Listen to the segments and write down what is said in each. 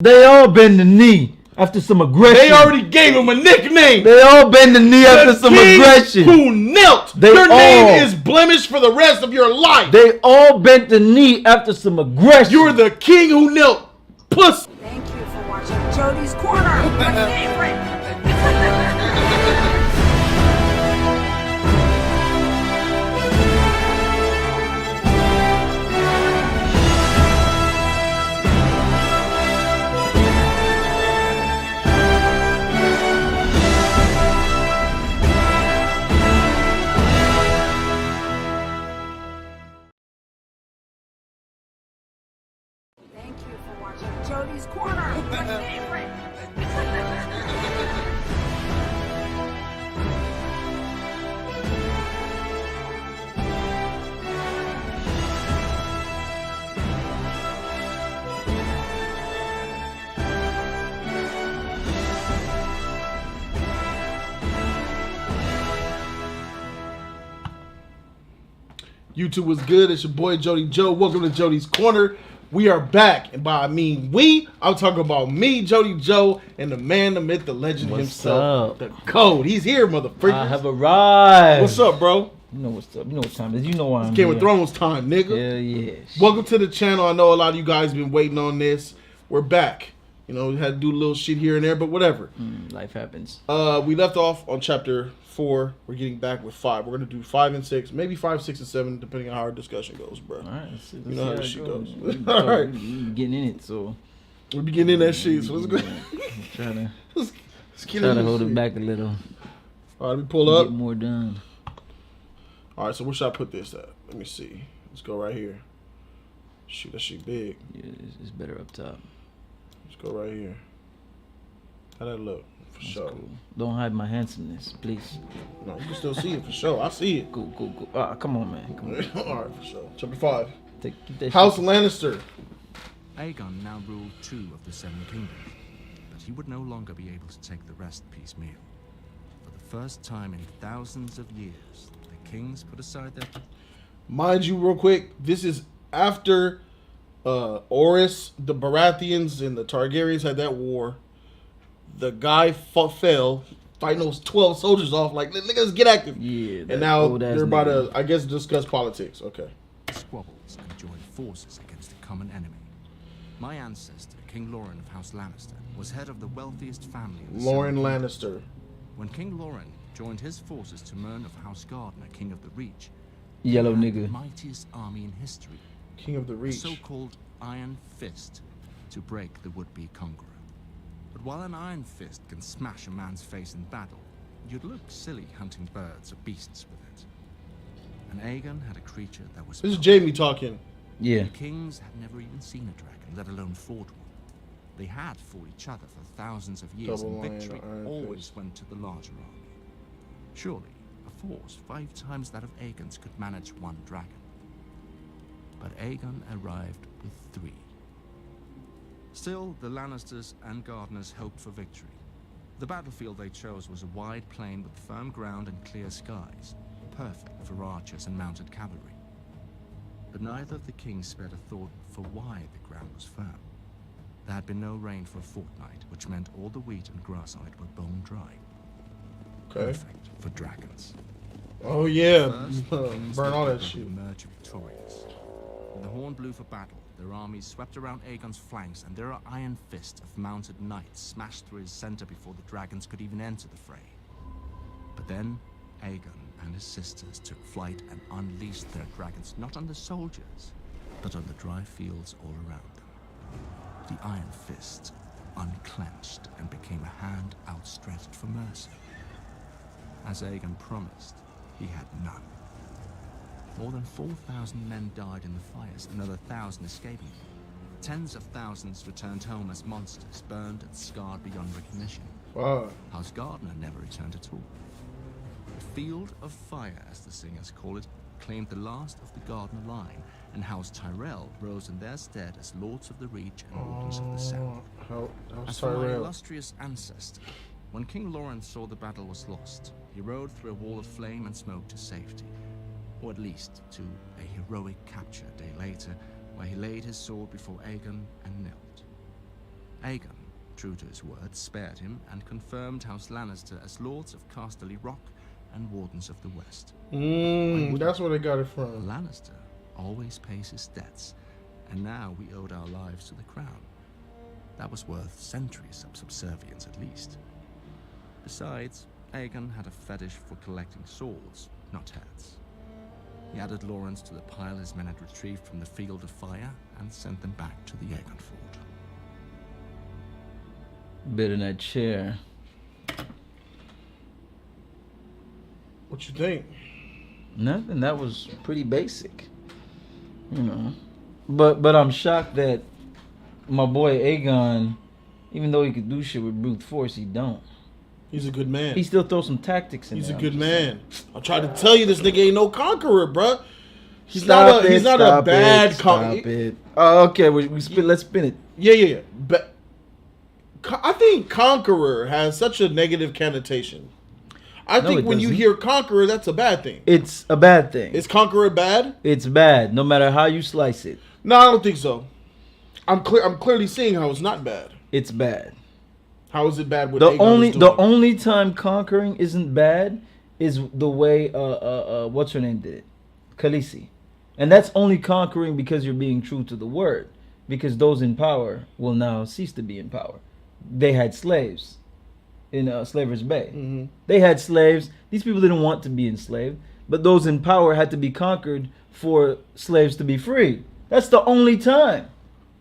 They all bend the knee after some aggression. They already gave him a nickname. They all bend the knee after some aggression. Who knelt? Your name is blemished for the rest of your life. They all bent the knee after some aggression. You're the king who knelt. Puss. Thank you for watching Jody's Corner, my favorite. Thank you for watching Jody's Corner, my favorite. YouTube was good. It's your boy Jody Joe. Welcome to Jody's Corner. We are back, and by I mean we, I'm talking about me, Jody Joe, and the man, the myth, the legend himself, TheKode. He's here, motherfucker. I have arrived. What's up, bro? You know what's up. You know what time it is. You know why I'm Game here. of Thrones time, nigga. Hell yeah. Welcome to the channel. I know a lot of you guys been waiting on this. We're back. You know, we had to do a little shit here and there, but whatever. Life happens. We left off on chapter 4. We're getting back with 5. We're gonna do 5 and 6, maybe 5, 6, and 7, depending on how our discussion goes, bro. All right, let's you know how this shit goes. All All right, we getting in it, so we're beginning in that shit. So let's go. Trying let's get to in hold shit. it back a little. All right, let me pull up. Get more done. All right, so where should I put this at? Let me see. Let's go right here. Shoot, that shit big. Yeah, it's better up top. Let's go right here. How that look? For That's sure. Cool. Don't hide my handsomeness, please. No, you can still see it for sure. I see it. Cool. Come on, man. Come on. All right, for sure. Chapter 5. Keep that House shit. Lannister. Aegon now ruled 2 of the 7 kingdoms, but he would no longer be able to take the rest piecemeal. For the first time in thousands of years, the kings put aside their... Mind you, real quick, this is after Orys, the Baratheons, and the Targaryens had that war. The guy fell, fighting those 12 soldiers off, like, let's get active. Yeah. And now they're about to, I guess, discuss politics. Okay. squabbles and joined forces against a common enemy. My ancestor, King Loren of House Lannister, was head of the wealthiest family in the Loren Southern Lannister. When King Loren joined his forces to Mern of House Gardner, King of the Reach, Yellow he had nigga. the mightiest army in history, King of the a Reach. so-called Iron Fist, to break the would-be conqueror. But while an iron fist can smash a man's face in battle, you'd look silly hunting birds or beasts with it. And Aegon had a creature that was... This is Jamie talking. Yeah. The kings had never even seen a dragon, let alone fought one. They had fought each other for thousands of years, Double and lion, victory iron always fist. went to the larger army. Surely, a force 5 times that of Aegon's could manage one dragon. But Aegon arrived with 3. Still, the Lannisters and Gardeners hoped for victory. The battlefield they chose was a wide plain with firm ground and clear skies, perfect for archers and mounted cavalry. But neither of the kings spared a thought for why the ground was firm. There had been no rain for a fortnight, which meant all the wheat and grass on it were bone dry. Okay. Perfect for dragons. Oh, yeah. First, the kings Burn all that would shit. emerge victorious. When the horn blew for battle, their armies swept around Aegon's flanks, and their iron fist of mounted knights smashed through his center before the dragons could even enter the fray. But then, Aegon and his sisters took flight and unleashed their dragons not on the soldiers, but on the dry fields all around them. The iron fist unclenched and became a hand outstretched for mercy. As Aegon promised, he had none. More than 4,000 men died in the fires, another 1,000 escaping. Tens of thousands returned home as monsters, burned and scarred beyond recognition. Wow. House Gardner never returned at all. The Field of Fire, as the singers call it, claimed the last of the Gardner line, and House Tyrell rose in their stead as Lords of the Reach and Wardens of the South. House As for my Tyrell. illustrious ancestor, when King Loren saw the battle was lost, he rode through a wall of flame and smoke to safety, or at least to a heroic capture a day later, where he laid his sword before Aegon and knelt. Aegon, true to his word, spared him and confirmed House Lannister as Lords of Casterly Rock and Wardens of the West. That's where they got it from. Lannister always pays his debts, and now we owed our lives to the crown. That was worth centuries of subservience at least. Besides, Aegon had a fetish for collecting swords, not heads. He added Lawrence to the pile his men had retrieved from the Field of Fire and sent them back to the Aegon Fort. Bit in that chair. What you think? Nothing. That was pretty basic. You know. But I'm shocked that my boy Aegon, even though he could do shit with brute force, he don't. He's a good man. He still throws some tactics in He's there. a good man. I'm trying to tell you, this nigga ain't no conqueror, bruh. He's Stop not a bad conqueror. Stop it. Oh, okay, let's spin it. Yeah. But I think conqueror has such a negative connotation. I think when you hear conqueror, that's a bad thing. It's a bad thing. Is conqueror bad? It's bad, no matter how you slice it. No, I don't think so. I'm clearly seeing how it's not bad. It's bad. How is it bad? With The only time conquering isn't bad is the way what's her name did it, Khaleesi, and that's only conquering because you're being true to the word. Because those in power will now cease to be in power. They had slaves in Slaver's Bay. Mm-hmm. They had slaves. These people didn't want to be enslaved, but those in power had to be conquered for slaves to be free. That's the only time.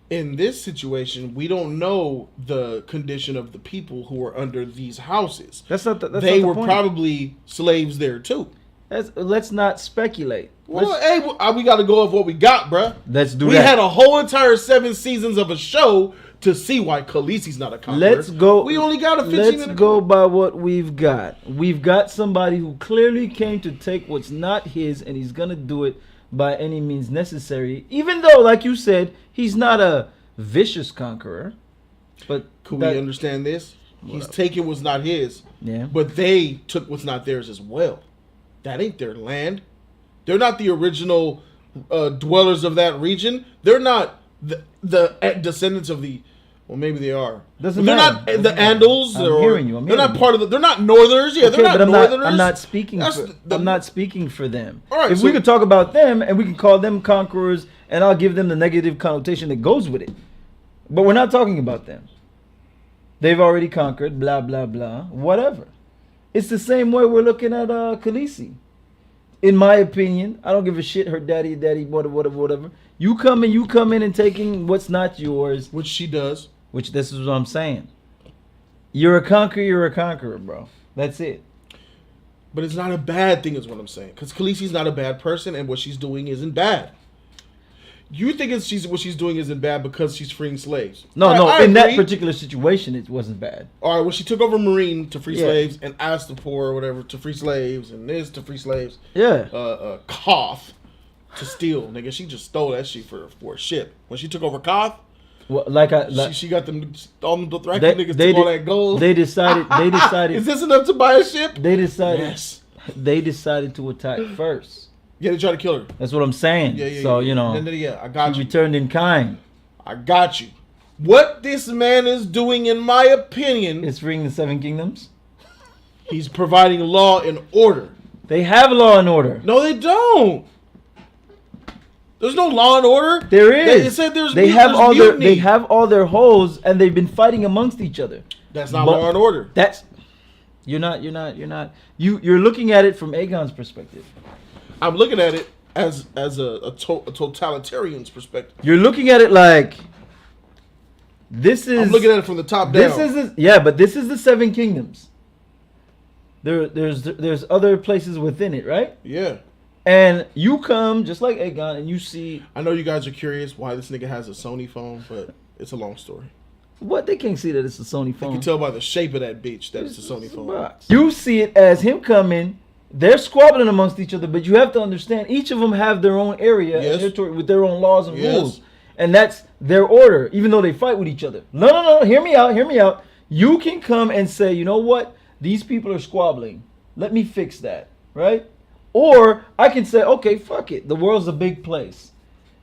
In this situation, we don't know the condition of the people who are under these houses. That's not the they were point. probably slaves there too. Let's not speculate. Well, we got to go off what we got, bruh. Let's do we that. We had a whole entire 7 seasons of a show to see why Khaleesi's not a conqueror. Let's go. We only got a 15 Let's minute go by what we've got. We've got somebody who clearly came to take what's not his, and he's gonna do it by any means necessary. Even though, like you said, he's not a vicious conqueror. But could we understand this? He's taking what's not his. Yeah. But they took what's not theirs as well. That ain't their land. They're not the original dwellers of that region. They're not the descendants of the. Well, maybe they are. Doesn't they're matter. not the Andals. I'm hearing you. They're not part of the. They're not Northerners. Yeah, okay, they're not Northerners. I'm not speaking. I'm not speaking for them. All right, if we could talk about them and we can call them conquerors, and I'll give them the negative connotation that goes with it. But we're not talking about them. They've already conquered. Blah blah blah. Whatever. It's the same way we're looking at Khaleesi. In my opinion, I don't give a shit. Her daddy, whatever. You come in and taking what's not yours, which she does. Which this is what I'm saying. You're a conqueror, bro. That's it. But it's not a bad thing, is what I'm saying. Because Khaleesi's not a bad person, and what she's doing isn't bad. You think what she's doing isn't bad because she's freeing slaves? No, I in that agree. particular situation, it wasn't bad. All right, well, she took over Marine to free slaves and asked the poor or whatever to free slaves and this to free slaves. Yeah. Koth to steal, nigga. She just stole that shit for a ship. When she took over Koth, well, she got them all them Dothraki niggas took all that gold. They decided. Is this enough to buy a ship? They decided. Yes. They decided to attack first. Yeah, they tried to kill her. That's what I'm saying. Yeah. So you know, I got she you. returned in kind. I got you. What this man is doing, in my opinion, is freeing the 7 kingdoms. He's providing law and order. They have law and order. No, they don't. There's no law and order. There is. They said there's they have all mutiny. They have all their holes, and they've been fighting amongst each other. That's not law and order. That's you're not. You're looking at it from Aegon's perspective. I'm looking at it as a totalitarian's perspective. You're looking at it like this is. I'm looking at it from the top down. But this is the 7 kingdoms. There's other places within it, right? Yeah. And you come just like Aegon, and you see. I know you guys are curious why this nigga has a Sony phone, but it's a long story. What? They can't see that it's a Sony phone. You can tell by the shape of that bitch that it's a Sony phone. You see it as him coming. They're squabbling amongst each other, but you have to understand each of them have their own area and territory with their own laws and rules, and that's their order. Even though they fight with each other. No. Hear me out. You can come and say, you know what? These people are squabbling. Let me fix that, right? Or I can say, okay, fuck it. The world's a big place.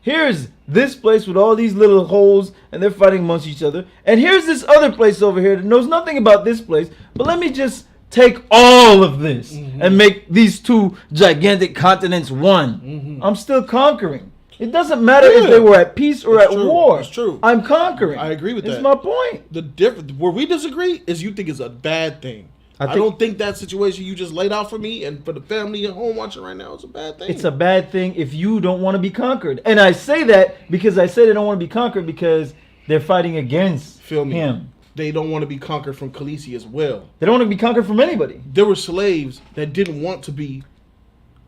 Here's this place with all these little holes, and they're fighting amongst each other. And here's this other place over here that knows nothing about this place. But let me just take all of this and make these two gigantic continents one. I'm still conquering. It doesn't matter if they were at peace or at war. That's true. I'm conquering. I agree with that. That's my point. The difference where we disagree is you think it's a bad thing. I don't think that situation you just laid out for me and for the family at home watching right now is a bad thing. It's a bad thing if you don't want to be conquered. And I say that because I say they don't want to be conquered because they're fighting against him. They don't want to be conquered from Khaleesi as well. They don't want to be conquered from anybody. There were slaves that didn't want to be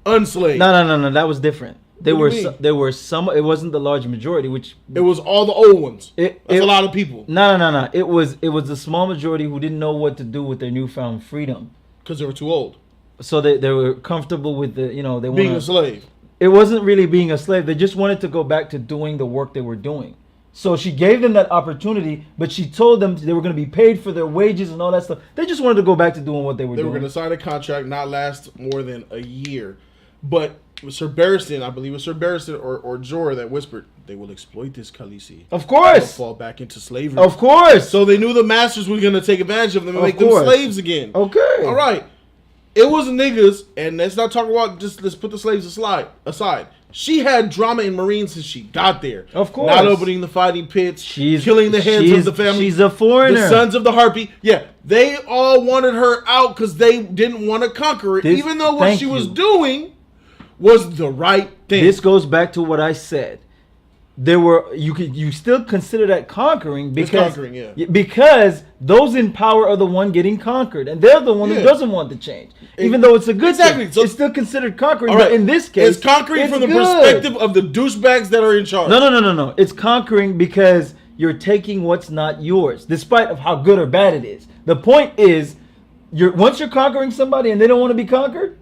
unslaved. No. That was different. There were some. It wasn't the large majority, which it was all the old ones. That's a lot of people. No. It was the small majority who didn't know what to do with their newfound freedom Because they were too old. So they were comfortable with they being a slave. It wasn't really being a slave. They just wanted to go back to doing the work they were doing. So she gave them that opportunity, but she told them they were going to be paid for their wages and all that stuff. They just wanted to go back to doing what they were doing. They were going to sign a contract not last more than a year, but. Sir Barristan, I believe it was Sir Barristan or Jorah that whispered, they will exploit this Khaleesi. Of course. They'll fall back into slavery. Of course. So they knew the masters were going to take advantage of them and make them slaves again. Okay. All right. It was niggas, and let's not talk about let's put the slaves aside. She had drama in Marine since she got there. Of course. Not opening the fighting pits, killing the heads of the family. She's a foreigner. The sons of the Harpy. Yeah, they all wanted her out because they didn't want to conquer it, even though what she was doing was the right thing. This goes back to what I said. You still consider that conquering because because those in power are the one getting conquered, and they're the one who doesn't want to change. Even though it's a good thing, so it's still considered conquering. But in this case, it's conquering from the perspective of the douchebags that are in charge. No. It's conquering because you're taking what's not yours, despite of how good or bad it is. The point is, once you're conquering somebody and they don't want to be conquered,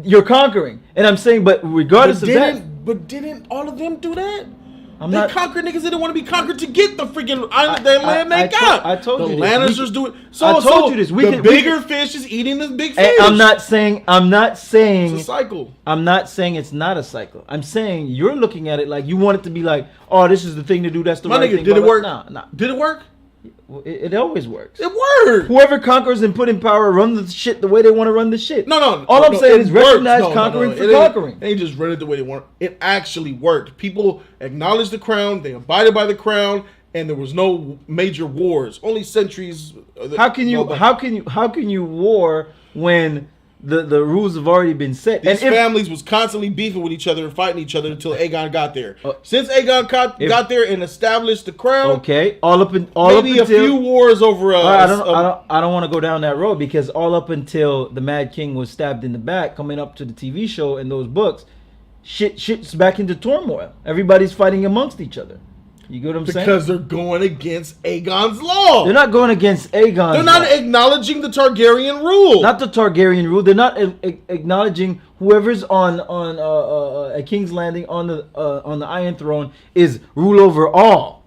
you're conquering. And I'm saying, but regardless of that. But didn't all of them do that? They conquered niggas that didn't want to be conquered to get the freaking island land they got. I told you the Lannisters do it. I told you this. The bigger fish is eating the big fish. I'm not saying it's a cycle. I'm not saying it's not a cycle. I'm saying you're looking at it like you want it to be like, oh, this is the thing to do. That's the right thing. Did it work? Nah. Did it work? It always works. It worked. Whoever conquers and put in power run the shit the way they want to run the shit. No. All I'm saying is recognize conquering for conquering. They just run it the way they want. It actually worked. People acknowledged the crown. They abided by the crown, and there was no major wars. Only centuries. How can you war when the rules have already been set? These families was constantly beefing with each other and fighting each other until Aegon got there. Since Aegon got there and established the crown, maybe a few wars over. I don't want to go down that road because all up until the Mad King was stabbed in the back, coming up to the TV show and those books, shit's back into turmoil. Everybody's fighting amongst each other. You get what I'm saying? Because they're going against Aegon's law. They're not going against Aegon's They're not acknowledging the Targaryen rule. Not the Targaryen rule. They're not acknowledging whoever's on at King's Landing on the Iron Throne is rule over all.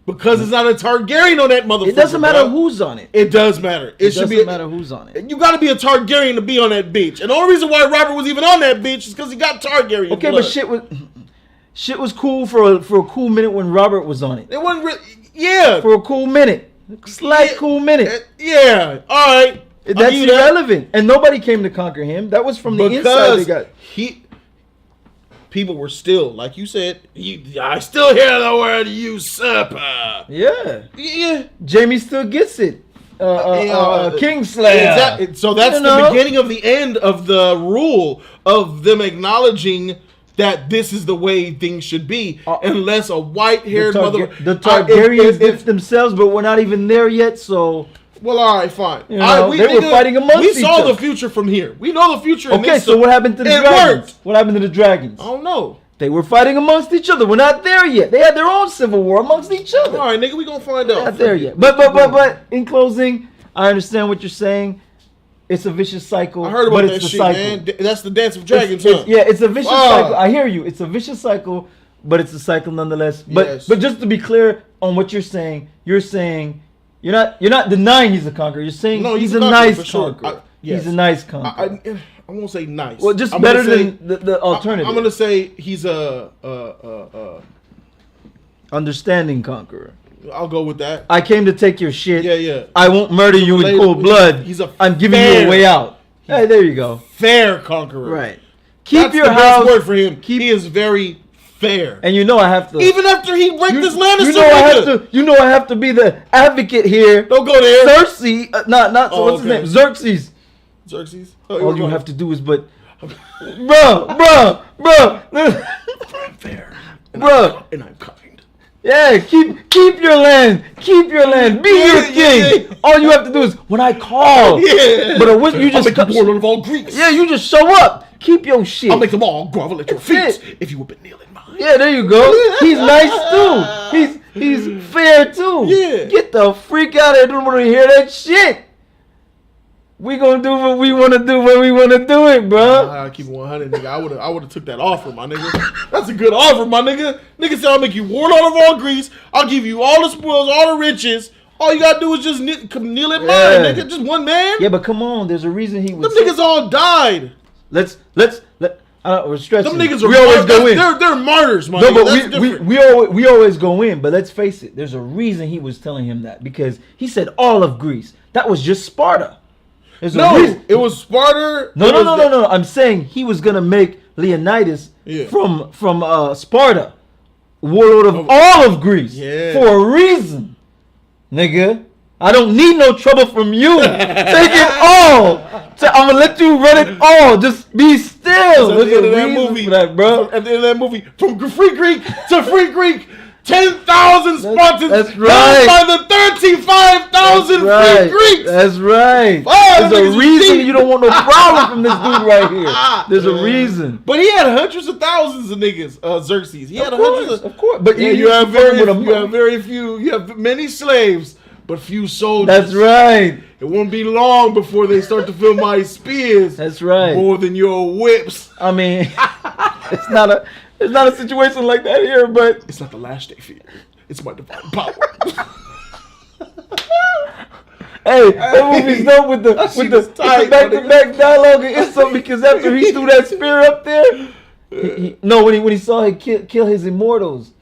Because it's not a Targaryen on that motherfucker. It doesn't matter who's on it. It does matter. It doesn't matter who's on it. You got to be a Targaryen to be on that beach. And the only reason why Robert was even on that beach is because he got Targaryen Okay, blood. But shit was cool for a cool minute when Robert was on it. It wasn't really, for a cool minute. Cool minute. Yeah, all right. That's irrelevant. And nobody came to conquer him. That was from the inside they got. People were still, like you said, I still hear the word usurper. Yeah. Jamie still gets it. Kingslayer. Exactly. So that's the beginning of the end of the rule of them acknowledging that this is the way things should be, unless a white-haired The Targaryens did themselves, but we're not even there yet, so... Well, all right, fine. They were fighting amongst each other. We saw the future from here. We know the future. Okay, so what happened to the dragons? Worked. What happened to the dragons? I don't know. They were fighting amongst each other. We're not there yet. They had their own civil war amongst each other. All right, nigga, we gonna find out. Not there yet. But in closing, I understand what you're saying. It's a vicious cycle. I heard about that shit, man. That's the Dance of Dragons, it's a vicious cycle. I hear you. It's a vicious cycle, but it's a cycle nonetheless. But just to be clear on what you're saying you're not denying he's a conqueror. You're saying he's a nice conqueror. He's a nice conqueror. I won't say nice. Well, just I'm better gonna say- than the alternative. I'm gonna say he's a understanding conqueror. I'll go with that. I came to take your shit. Yeah. I won't murder you in cold blood. I'm giving you a way out. Hey, there you go. Fair conqueror. Right. Keep That's your the house. best word for him. He is very fair. And you know I have to. Even after he raped this Lannister, you know I have to. You know I have to be the advocate here. Don't go there. Cersei, not. Oh, What's his name? Xerxes. Xerxes. All you have to do is, bro. I'm fair. Bro. And I'm kind. Yeah, keep your land. Keep your land. Be your king. All you have to do is when I call. Yeah. But you just I'll make the warlord of all Greeks. Yeah, you just show up. Keep your shit. I'll make them all grovel at your That's feet if you would kneel in mine. Yeah, there you go. He's nice too. He's fair too. Yeah. Get the freak out of here. Don't want to hear that shit. We gonna do what we want to do when we want to do it, bro. I keep it 100, nigga. I would have took that offer, my nigga. That's a good offer, my nigga. Nigga said I'll make you warlord of all Greece. I'll give you all the spoils, all the riches. All you gotta do is just kneel in mine, nigga. Just one man. Yeah, but come on. There's a reason he was. Them niggas all died. We're stressing. Them niggas are we always go in. They're martyrs, my No, nigga. but we always go in. But let's face it. There's a reason he was telling him that because he said all of Greece. That was just Sparta. No, it was Sparta. No. I'm saying he was gonna make Leonidas from Sparta warlord of all of Greece for a reason, nigga. I don't need no trouble from you. Take it all. I'm gonna let you run it all. Just be still. At the end of that movie, for that, bro. At the end of that movie, from free Greek to free Greek. 10,000 Spartans that's right. by the 35,000 free Greeks. That's right. Oh, there's a reason you don't want no problem from this dude right here. There's a reason. But he had hundreds of thousands of niggas, Xerxes. He had hundreds of course. But you have very few. You have many slaves, but few soldiers. That's right. It won't be long before they start to feel my spears. That's right. More than your whips. I mean, it's not a situation like that here, but it's not the last day fear. It's my divine power. Hey, that movie's done with the back-to-back dialogue and insult because after he threw that spear up there, when he saw him kill his immortals,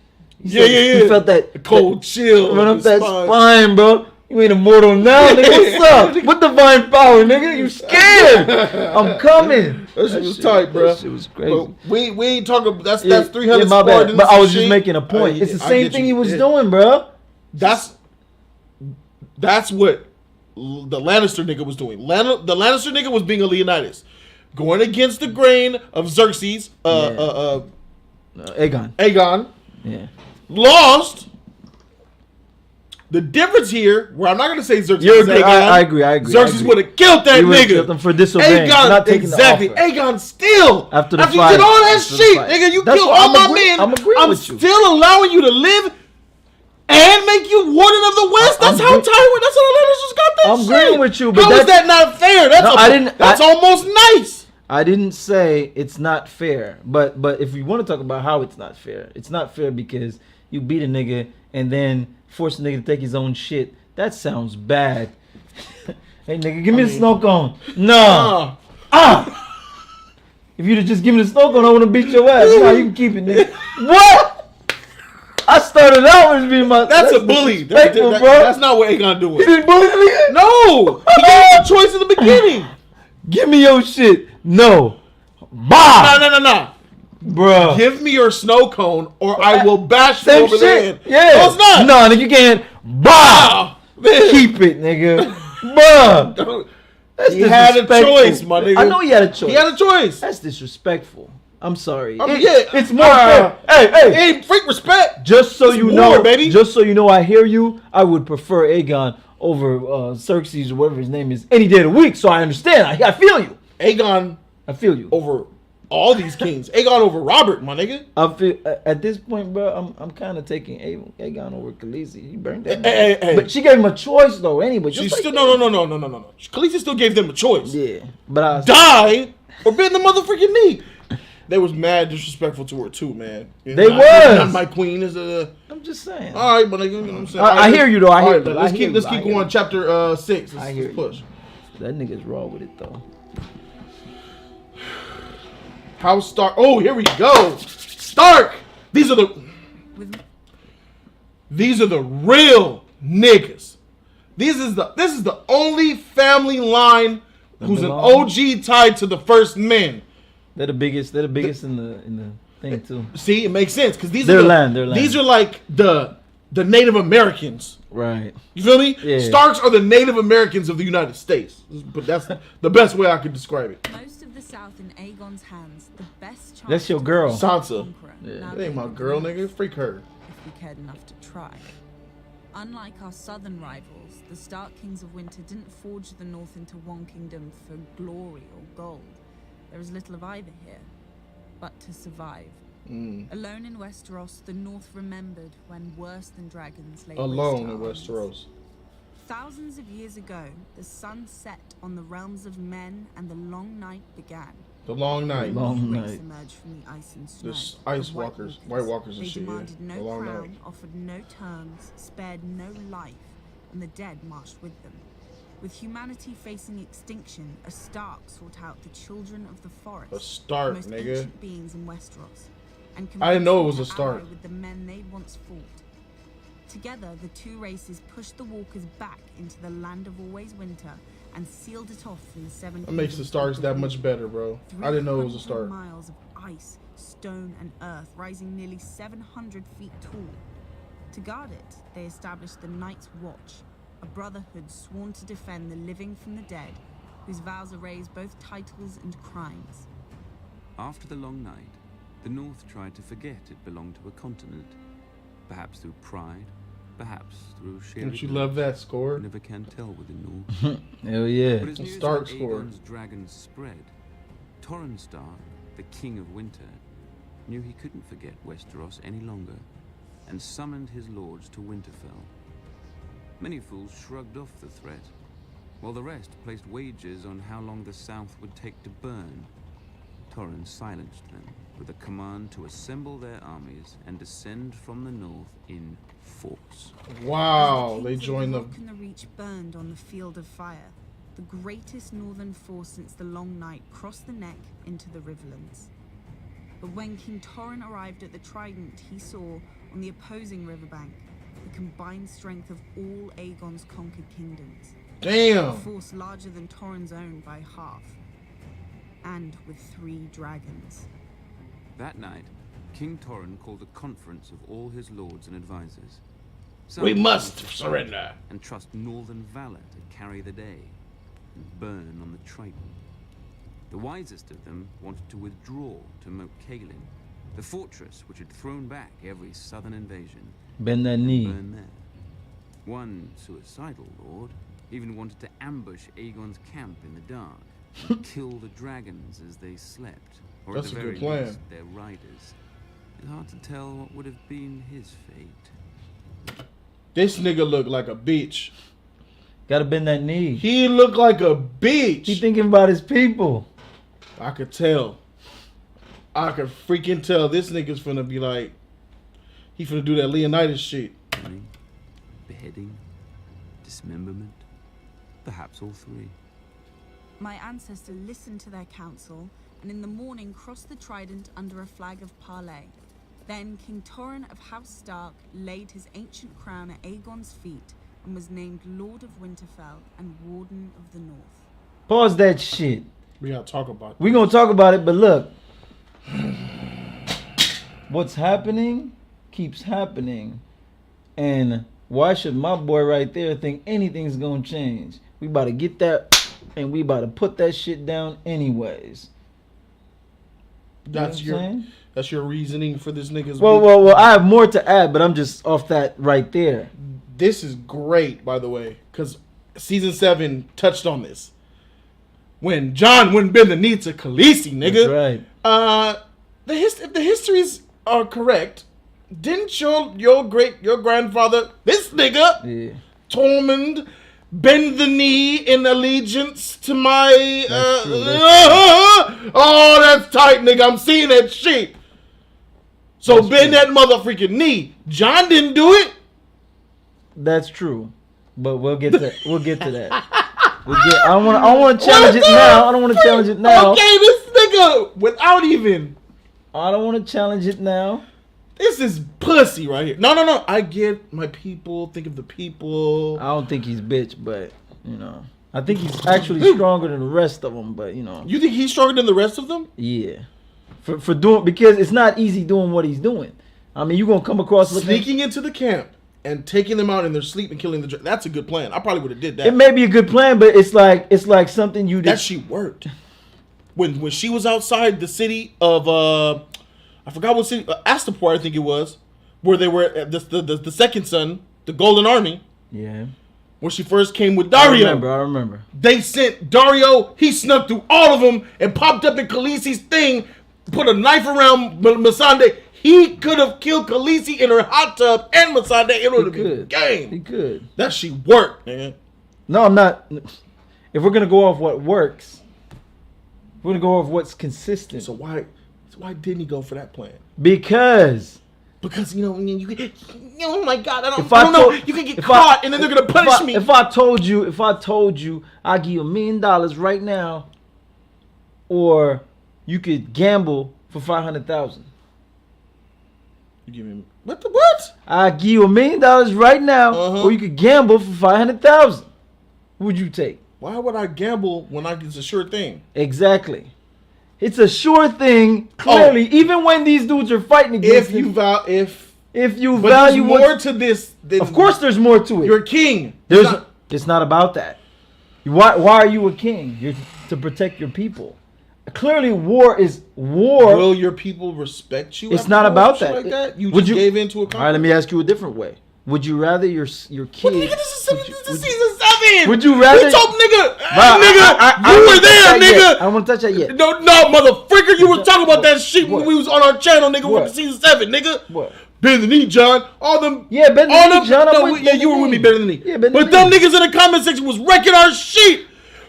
he felt that cold chill run up that spine, bro. You ain't immortal now, nigga. What's up? What divine power, nigga? You scared? I'm coming. That shit was tight, bro. That shit was crazy. But we ain't talking. That's 300 my Spartans. bad. But I was just making a point. It's the same thing he was doing, bro. That's what the Lannister nigga was doing. The Lannister nigga was being a Leonidas, going against the grain of Xerxes. Aegon. Yeah. Lost. The difference here, where I'm not going to say Xerxes. I agree. Xerxes would have killed that nigga. Killed him for disobeying. Aegon, not taking exactly. The offer. Aegon still. After you did all that shit, nigga, you killed all my men. I'm still allowing you to live and make you warden of the West. That's how Tywin. That's how the Lannisters got that shit. I'm agreeing with you, but how is that not fair? That's almost nice. I didn't say it's not fair, but if you want to talk about how it's not fair because you beat a nigga and then force a nigga to take his own shit. That sounds bad. Hey nigga, give me the snow cone. No. If you'd have just given me the snow cone, I would have beat your ass. Nah, you can keep it, nigga. What? I started out as being my. That's a bully. Bro. That's not what Aegon doing. He didn't bully the nigga? No. He gave the choice in the beginning. Give me your shit. No. Bah. No. Bruh. Give me your snow cone or I will bash you over the head. Yeah. No, it's not. No, nigga, you can't. Bah. Keep it, nigga. Bruh. He had a choice, my nigga. I know he had a choice. He had a choice. That's disrespectful. I'm sorry. It's more fair. Hey, freak respect. Just so you know, baby. Just so you know, I hear you. I would prefer Aegon over Xerxes or whatever his name is any day of the week. So I understand. I feel you. Aegon. I feel you. Over all these kings. Aegon over Robert, my nigga. I feel at this point, bro. I'm kind of taking Aegon over Khaleesi. He burned that. Hey. But she gave him a choice though. Anyway, she still no. Khaleesi still gave them a choice. Yeah, but die or bend the motherfucking knee. They was mad disrespectful to her too, man. They was. Not my queen is a. I'm just saying. All right, but you know what I'm saying. I hear you though. I hear you. Let's keep going. Chapter 6. I hear let's push. That nigga's raw with it though. House Stark. Oh, here we go. Stark. These are the real niggas. This is the only family line who's an OG tied to the first men. They're the biggest in the thing too. See, it makes sense because their land. These are like the Native Americans. Right. You feel me? Yeah. Starks are the Native Americans of the United States. But that's the best way I could describe it. Most of the South in Aegon's hands, the best chance. That's your girl. Sansa. Yeah. That ain't my girl, nigga. Freak her. If we cared enough to try. Unlike our southern rivals, the Stark Kings of Winter didn't forge the North into one kingdom for glory or gold. There is little of either here, but to survive. Alone in Westeros, the North remembered when worse than dragons lay Alone in waste to Westeros. armies. Thousands of years ago, the sun set on the realms of men and the long night began. The long night. Long New race night. emerged from the ice and snow. This Ice The Walkers, White Walkers and They shit. Yeah. demanded no The long crown, night. offered no terms, spared no life, and the dead marched with them. With humanity facing extinction, a Stark sought out the children of the forest, A Stark, the most nigga. ancient beings in Westeros, and I didn't know it was convinced a them to ally Stark. with the men they once fought. Together, the two races pushed the Walkers back into the land of always winter and sealed it off from the Seven That makes the Kingdoms Starks of that the much Blue. better, bro. I didn't know it was a 300 Stark. miles of ice, stone, and earth, rising nearly 700 feet tall. To guard it, they established the Night's Watch, a brotherhood sworn to defend the living from the dead, whose vows erase both titles and crimes. After the long night, the North tried to forget it belonged to a continent. Perhaps through pride, perhaps through sheer Don't you ignorance. love that score? You never can tell with the North. Hell yeah. But as news Stark of score. Aegon's dragons spread, Torrhen Stark, the King of Winter, knew he couldn't forget Westeros any longer, and summoned his lords to Winterfell. Many fools shrugged off the threat, while the rest placed wagers on how long the South would take to burn. Torrhen silenced them with a command to assemble their armies and descend from the north in force. Wow, As they Kings of joined the the. Rock and the Reach burned on the field of fire. The greatest northern force since the Long Night crossed the neck into the Riverlands. But when King Torrhen arrived at the Trident, he saw, on the opposing riverbank, the combined strength of all Aegon's conquered kingdoms. A Damn. force larger than Torrhen's own by half. And with 3 dragons. That night, King Torrhen called a conference of all his lords and advisors. We Some must wanted to surrender. and trust northern valor to carry the day and burn on the Trident. The wisest of them wanted to withdraw to Moat Cailin, the fortress which had thrown back every southern invasion, Bend that and knee. burn there. One suicidal lord even wanted to ambush Aegon's camp in the dark and kill the dragons as they slept, or That's at the a very good plan. least their riders. It's hard to tell what would have been his fate. This nigga look like a bitch. Gotta bend that knee. He look like a bitch. He thinking about his people. I could tell. I could freaking tell. This nigga's finna be like, he finna do that Leonidas shit. Burning, beheading, dismemberment, perhaps all 3. My ancestor listened to their counsel, and in the morning crossed the Trident under a flag of parley. Then King Torrhen of House Stark laid his ancient crown at Aegon's feet and was named Lord of Winterfell and Warden of the North. Pause that shit. We gotta talk about We gonna talk about it, but look. What's happening keeps happening. And why should my boy right there think anything's gonna change? We about to get that and we about to put that shit down anyways. That's You know what I'm your saying? that's your reasoning for this nigga's. Well, I have more to add, but I'm just off that right there. This is great, by the way, because season 7 touched on this. When Jon wouldn't bend the knee to Khaleesi, nigga. That's right. If the histories are correct, didn't your grandfather, this nigga, Yeah. Tormund, bend the knee in allegiance to my That's true, oh, that's tight, nigga. I'm seeing that shit. So That's bend true. that motherfucking knee. Jon didn't do it. That's true. But we'll get to that. I don't want to challenge it now. I don't want to challenge it now. Okay, this nigga nigga, without even. I don't want to challenge it now. This is pussy right here. No. I get my people. Think of the people. I don't think he's bitch, but you know, I think he's actually stronger than the rest of them. But you know, You think he's stronger than the rest of them? yeah, for doing because it's not easy doing what he's doing. I mean, you're gonna come across Sneaking into the camp and taking them out in their sleep and killing the. That's a good plan. I probably would have did that. It may be a good plan, but it's like something you did. That she worked. When she was outside the city of I forgot what city, Astapor I think it was, where they were at the second son, the Golden Army. Yeah. When she first came with Dario. I remember. They sent Dario, he snuck through all of them and popped up in Khaleesi's thing, put a knife around Missandei. He could have killed Khaleesi in her hot tub and Missandei. It would have been game. He could. That she worked, man. No, I'm not. If we're gonna go off what works, we're gonna go off what's consistent. So why didn't he go for that plan? Because you know, oh my God, I don't know. You can get caught and then they're gonna punish me. If I told you, I'll give you $1 million right now, or you could gamble for $500,000. You give me what? I'll give you $1 million right now, or you could gamble for $500,000. What would you take? Why would I gamble when it's a sure thing? Exactly. It's a sure thing. Clearly, even when these dudes are fighting against if you value there's more to this. Of course, there's more to it. You're a king. It's not about that. Why are you a king? You're to protect your people. Clearly, war is war. Will your people respect you? It's not about that. Like that? You just gave in to a conflict? All right, let me ask you a different way. Would you rather your kid? What, nigga, this is season 7. Would you rather? Nigga, you were there, nigga. I don't want to touch that yet. No, motherfucker, you were talking about that shit when we was on our channel, nigga. With season 7, nigga. What? Bend the knee, John. All them. Yeah, bend the knee, John. You were with me, bend the knee. Yeah, bend the knee. But them niggas in the comment section was wrecking our shit.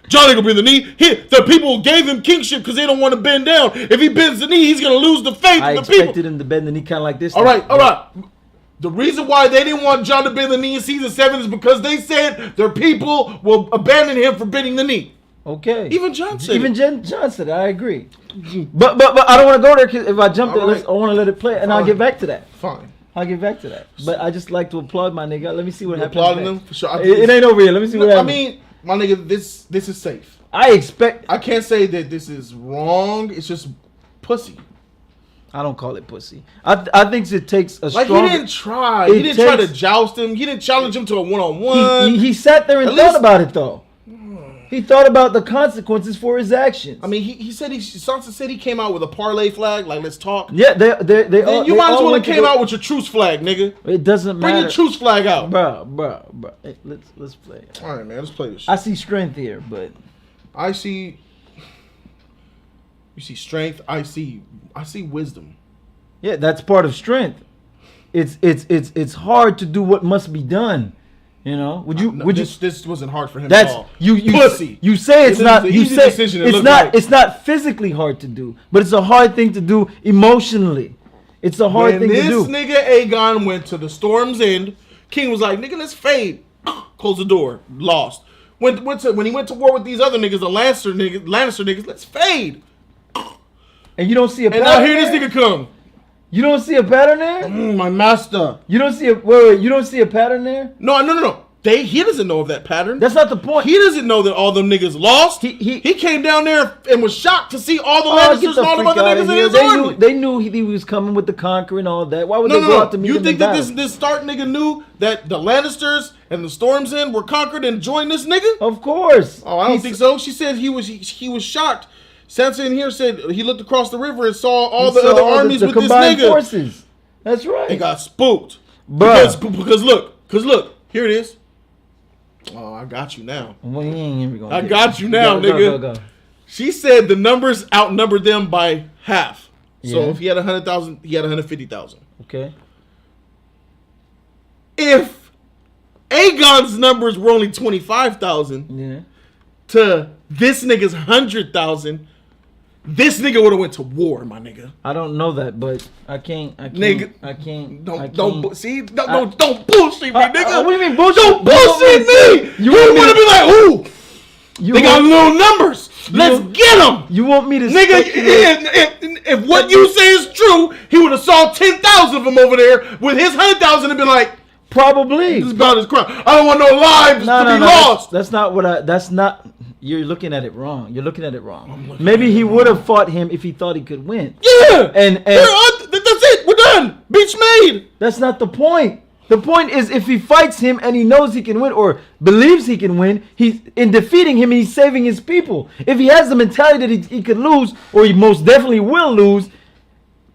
John ain't gonna bend the knee. The people gave him kingship because they don't want to bend down. If he bends the knee, he's gonna lose the faith of the people. I expected him to bend the knee kind of like this. All right. The reason why they didn't want John to bend the knee in season 7 is because they said their people will abandon him for bending the knee. Okay. Even John said John said it. I agree. But I don't want to go there because if I jump there, I want to let it play, and I'll get back to that. Fine. I'll get back to that. But I just like to applaud my nigga. Let me see what happens. Applauding them for sure. It ain't over yet. Let me see what happens. I mean, my nigga, this is safe. I can't say that this is wrong. It's just pussy. I don't call it pussy. I think it takes a strong. He didn't try. He didn't try to joust him. He didn't challenge him to a one-on-one. He sat there and thought about it though. He thought about the consequences for his actions. I mean, Sansa said he came out with a parlay flag, like let's talk. Yeah, they all. You might as well have came out with your truce flag, nigga. It doesn't matter. Bring your truce flag out, bro. Hey, let's play. All right, man, let's play this shit. I see strength here, but I see. You see strength. I see wisdom. Yeah, that's part of strength. It's hard to do what must be done. You know, this wasn't hard for him at all. Pussy. You say it's not. You say it's not. Right. It's not physically hard to do, but it's a hard thing to do emotionally. It's a hard thing to do. This nigga Aegon went to the Storm's End. King was like, nigga, let's fade. Close the door. Lost. When he went to war with these other niggas, the Lannister niggas, let's fade. And you don't see a pattern. And now here this nigga come. You don't see a pattern there? My master. You don't see wait. You don't see a pattern there? No. He doesn't know of that pattern. That's not the point. He doesn't know that all them niggas lost. He came down there and was shocked to see all the Lannisters and all them other niggas in his army. They knew he was coming with the conquer and all that. Why would they go out to meet him? You think that this Stark nigga knew that the Lannisters and the Storm's End were conquered and joined this nigga? Of course. Oh, I don't think so. She said he was shocked. Sansa in here said he looked across the river and saw all the other armies with this nigga. Forces. That's right. They got spooked. Bruh. Because look, here it is. Oh, I got you now. Well, you ain't even gonna I got you now, nigga. Go. She said the numbers outnumbered them by half. So Yeah. if he had 100,000, he had 150,000. Okay. If Aegon's numbers were only 25,000 Yeah. to this nigga's 100,000, this nigga would have went to war, my nigga. I don't know that, but I can't. Nigga, I can't. Don't bullshit me, nigga. What do you mean bullshit? Don't bullshit me. You would have been like, ooh, they got little numbers. Let's get him. You want me to Nigga, speculate? if what you say is true, he would have saw 10,000 of them over there with his 100,000 and been like, Probably. this is about his crime. I don't want no lives to be lost. That's not what I. That's not. You're looking at it wrong. You're looking at it wrong. Maybe he would have fought him if he thought he could win. Yeah. And that's it. We're done. Beach made. that's not the point. The point is if he fights him and he knows he can win or believes he can win, he's in defeating him, he's saving his people. If he has the mentality that he could lose, or he most definitely will lose,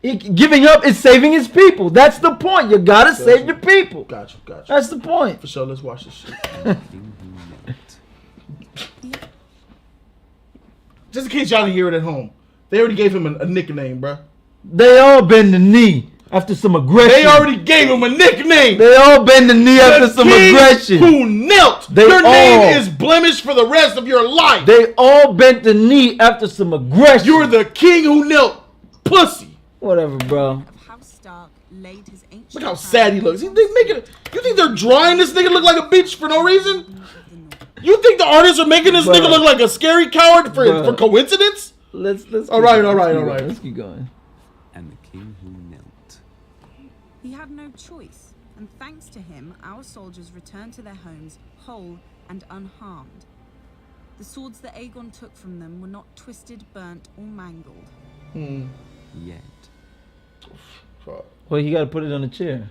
giving up is saving his people. That's the point. You gotta save your people. Gotcha. That's the point. For sure. Let's watch this shit. Just in case y'all didn't hear it at home, they already gave him a nickname, bruh. They all bend the knee after some aggression. They already gave him a nickname. They all bend the knee after some king aggression. Who knelt? Your name is blemished for the rest of your life. They all bent the knee after some aggression. You're the king who knelt, pussy. Whatever, bro. Of how Stark laid his ancient Look how sad he looks. You think they're drawing this nigga look like a bitch for no reason? You think the artists are making this nigga look like a scary coward for coincidence? Let's All right. Let's keep going. And the king who knelt. He had no choice, and thanks to him, our soldiers returned to their homes whole and unharmed. The swords that Aegon took from them were not twisted, burnt, or mangled. Yet. Well, you gotta put it on the chair.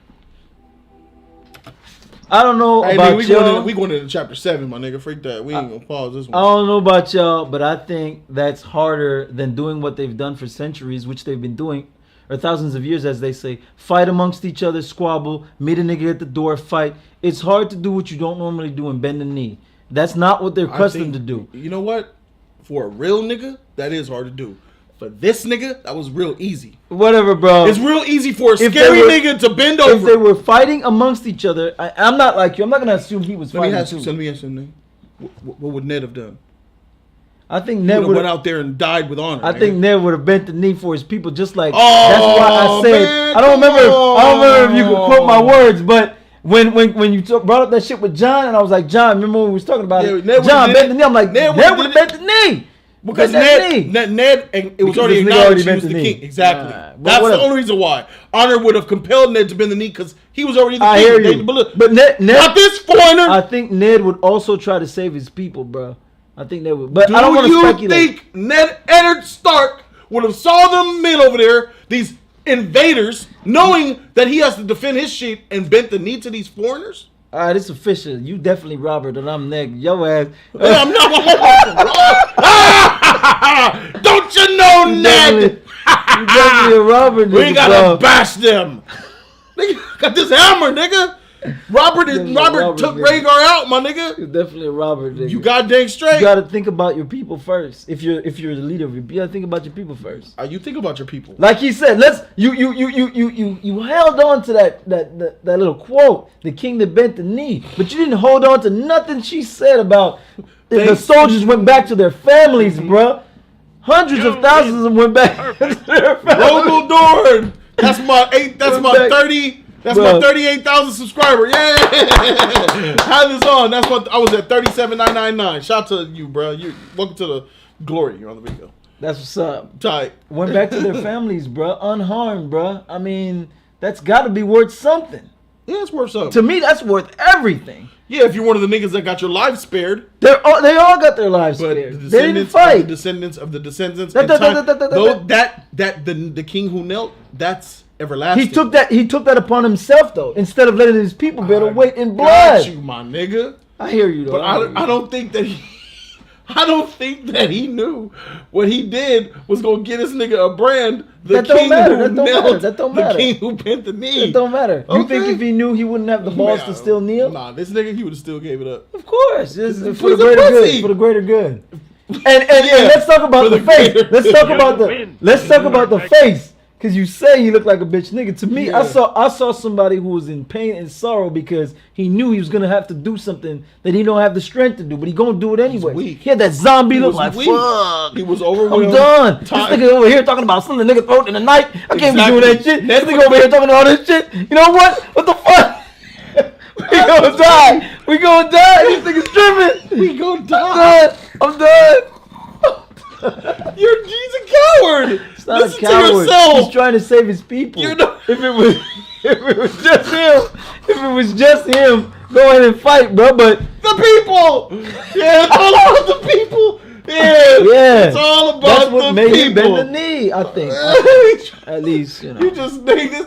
I don't know Hey, about nigga, y'all. we going into chapter 7, my nigga. Freak that. We ain't gonna pause this I one. don't know about y'all, but I think that's harder than doing what they've done for centuries, which they've been doing, or thousands of years, as they say. Fight amongst each other, squabble, meet a nigga at the door, fight. It's hard to do what you don't normally do and bend the knee. That's not what they're accustomed to do. You know what? For a real nigga, that is hard to do. For this nigga, that was real easy. Whatever, bro. It's real easy for a If scary they were- nigga to bend If they over. were fighting amongst each other, I'm not like you. I'm not gonna assume he was Let me fighting ask you too. something. What would Ned have done? I think He Ned would would have went out there and died with honor. I nigga. think Ned would have bent the knee for his people, just like Oh, that's why I said man, I don't remember. I don't remember if you could come quote my on. words, but when you brought up that shit with John, and I was like, John, remember when we was talking about Yeah, it? Ned John would've bent did the it. knee. I'm like, Ned Ned would've would have did bent the knee Because Bent that knee. Ned, and it was Because already this nigga already acknowledged he bent was the the knee. king. Exactly. But That's whatever. the only reason why. Honor would have compelled Ned to bend the knee because he was already the I king. hear They you, believe- but Ned, Not this foreigner. I think Ned would also try to save his people, bro. I think Ned would, but Do I don't want to you speculate. think Ned Eddard Stark would have saw them men over there, these invaders, knowing that he has to defend his shit and bent the knee to these foreigners? All right, it's official. You definitely Robert, and I'm Ned. Your ass. Hey, I'm not. Don't you know, Ned? You definitely a Robert. We ain't nigga, gotta bro. bash them. Nigga got this hammer, nigga. Robert took nigga. Rhaegar out, my nigga. You're definitely a Robert. Nigga. You got dang straight. You gotta think about your people first. If you're the leader of your, you gotta think about your people first. You think about your people. Like he said, you held on to that little quote, the king that bent the knee, but you didn't hold on to nothing she said about the soldiers went back to their families, bruh. Hundreds of thousands of them went back to their families. Rogel Dorn. That's my 30. That's my Bruh. 38,000 subscriber. Yeah. Have this on. That's what I was at 37,999. Shout to you, bro. You welcome to the glory. You're on the video. That's what's up. Tight. Went back to their families, bruh, unharmed, bruh. I mean, that's got to be worth something. Yeah, it's worth something. To me, that's worth everything. Yeah, if you're one of the niggas that got your life spared. They all got their lives But spared. the They didn't descendants fight. of the descendants of the descendants. That- The king who knelt, that's everlasting. He took that upon himself though, instead of letting his people bear the weight in Got blood. you, my nigga. I hear you though. But I don't think that he knew what he did was gonna get this nigga a brand. The That don't king matter. who That don't knelt, matter. That don't matter. The king who bent the knee. It don't matter. You think Okay. if he knew, he wouldn't have the balls to still kneel? Nah, this nigga, he would have still gave it up. Of course, it's He's for the a greater pussy. good. For the greater good. And Yeah, let's talk about for the the face. greater Let's good. talk about the face. Cause you say he looked like a bitch nigga. To me, Yeah. I saw somebody who was in pain and sorrow because he knew he was gonna have to do something that he don't have the strength to do, but he gonna do it anyway. weak. He had that zombie He look was like weak. fuck. He was I'm overwhelmed. done. This tired. nigga over here talking about slitting the nigga throat in the night. I can't be doing that Exactly. shit. This nigga over here talking all this shit. You know what? What the fuck? We gonna die. We gonna die. This nigga's tripping. We gonna I'm die. done. I'm done. I'm not Listen a to coward. yourself. He's trying to save his people. You're not- If it was just him, go ahead and fight, bro. But The people. Yeah, it's all about the people. Yeah, it's all about that's what the made him people. bend the knee. I think, at least you know. You just think this.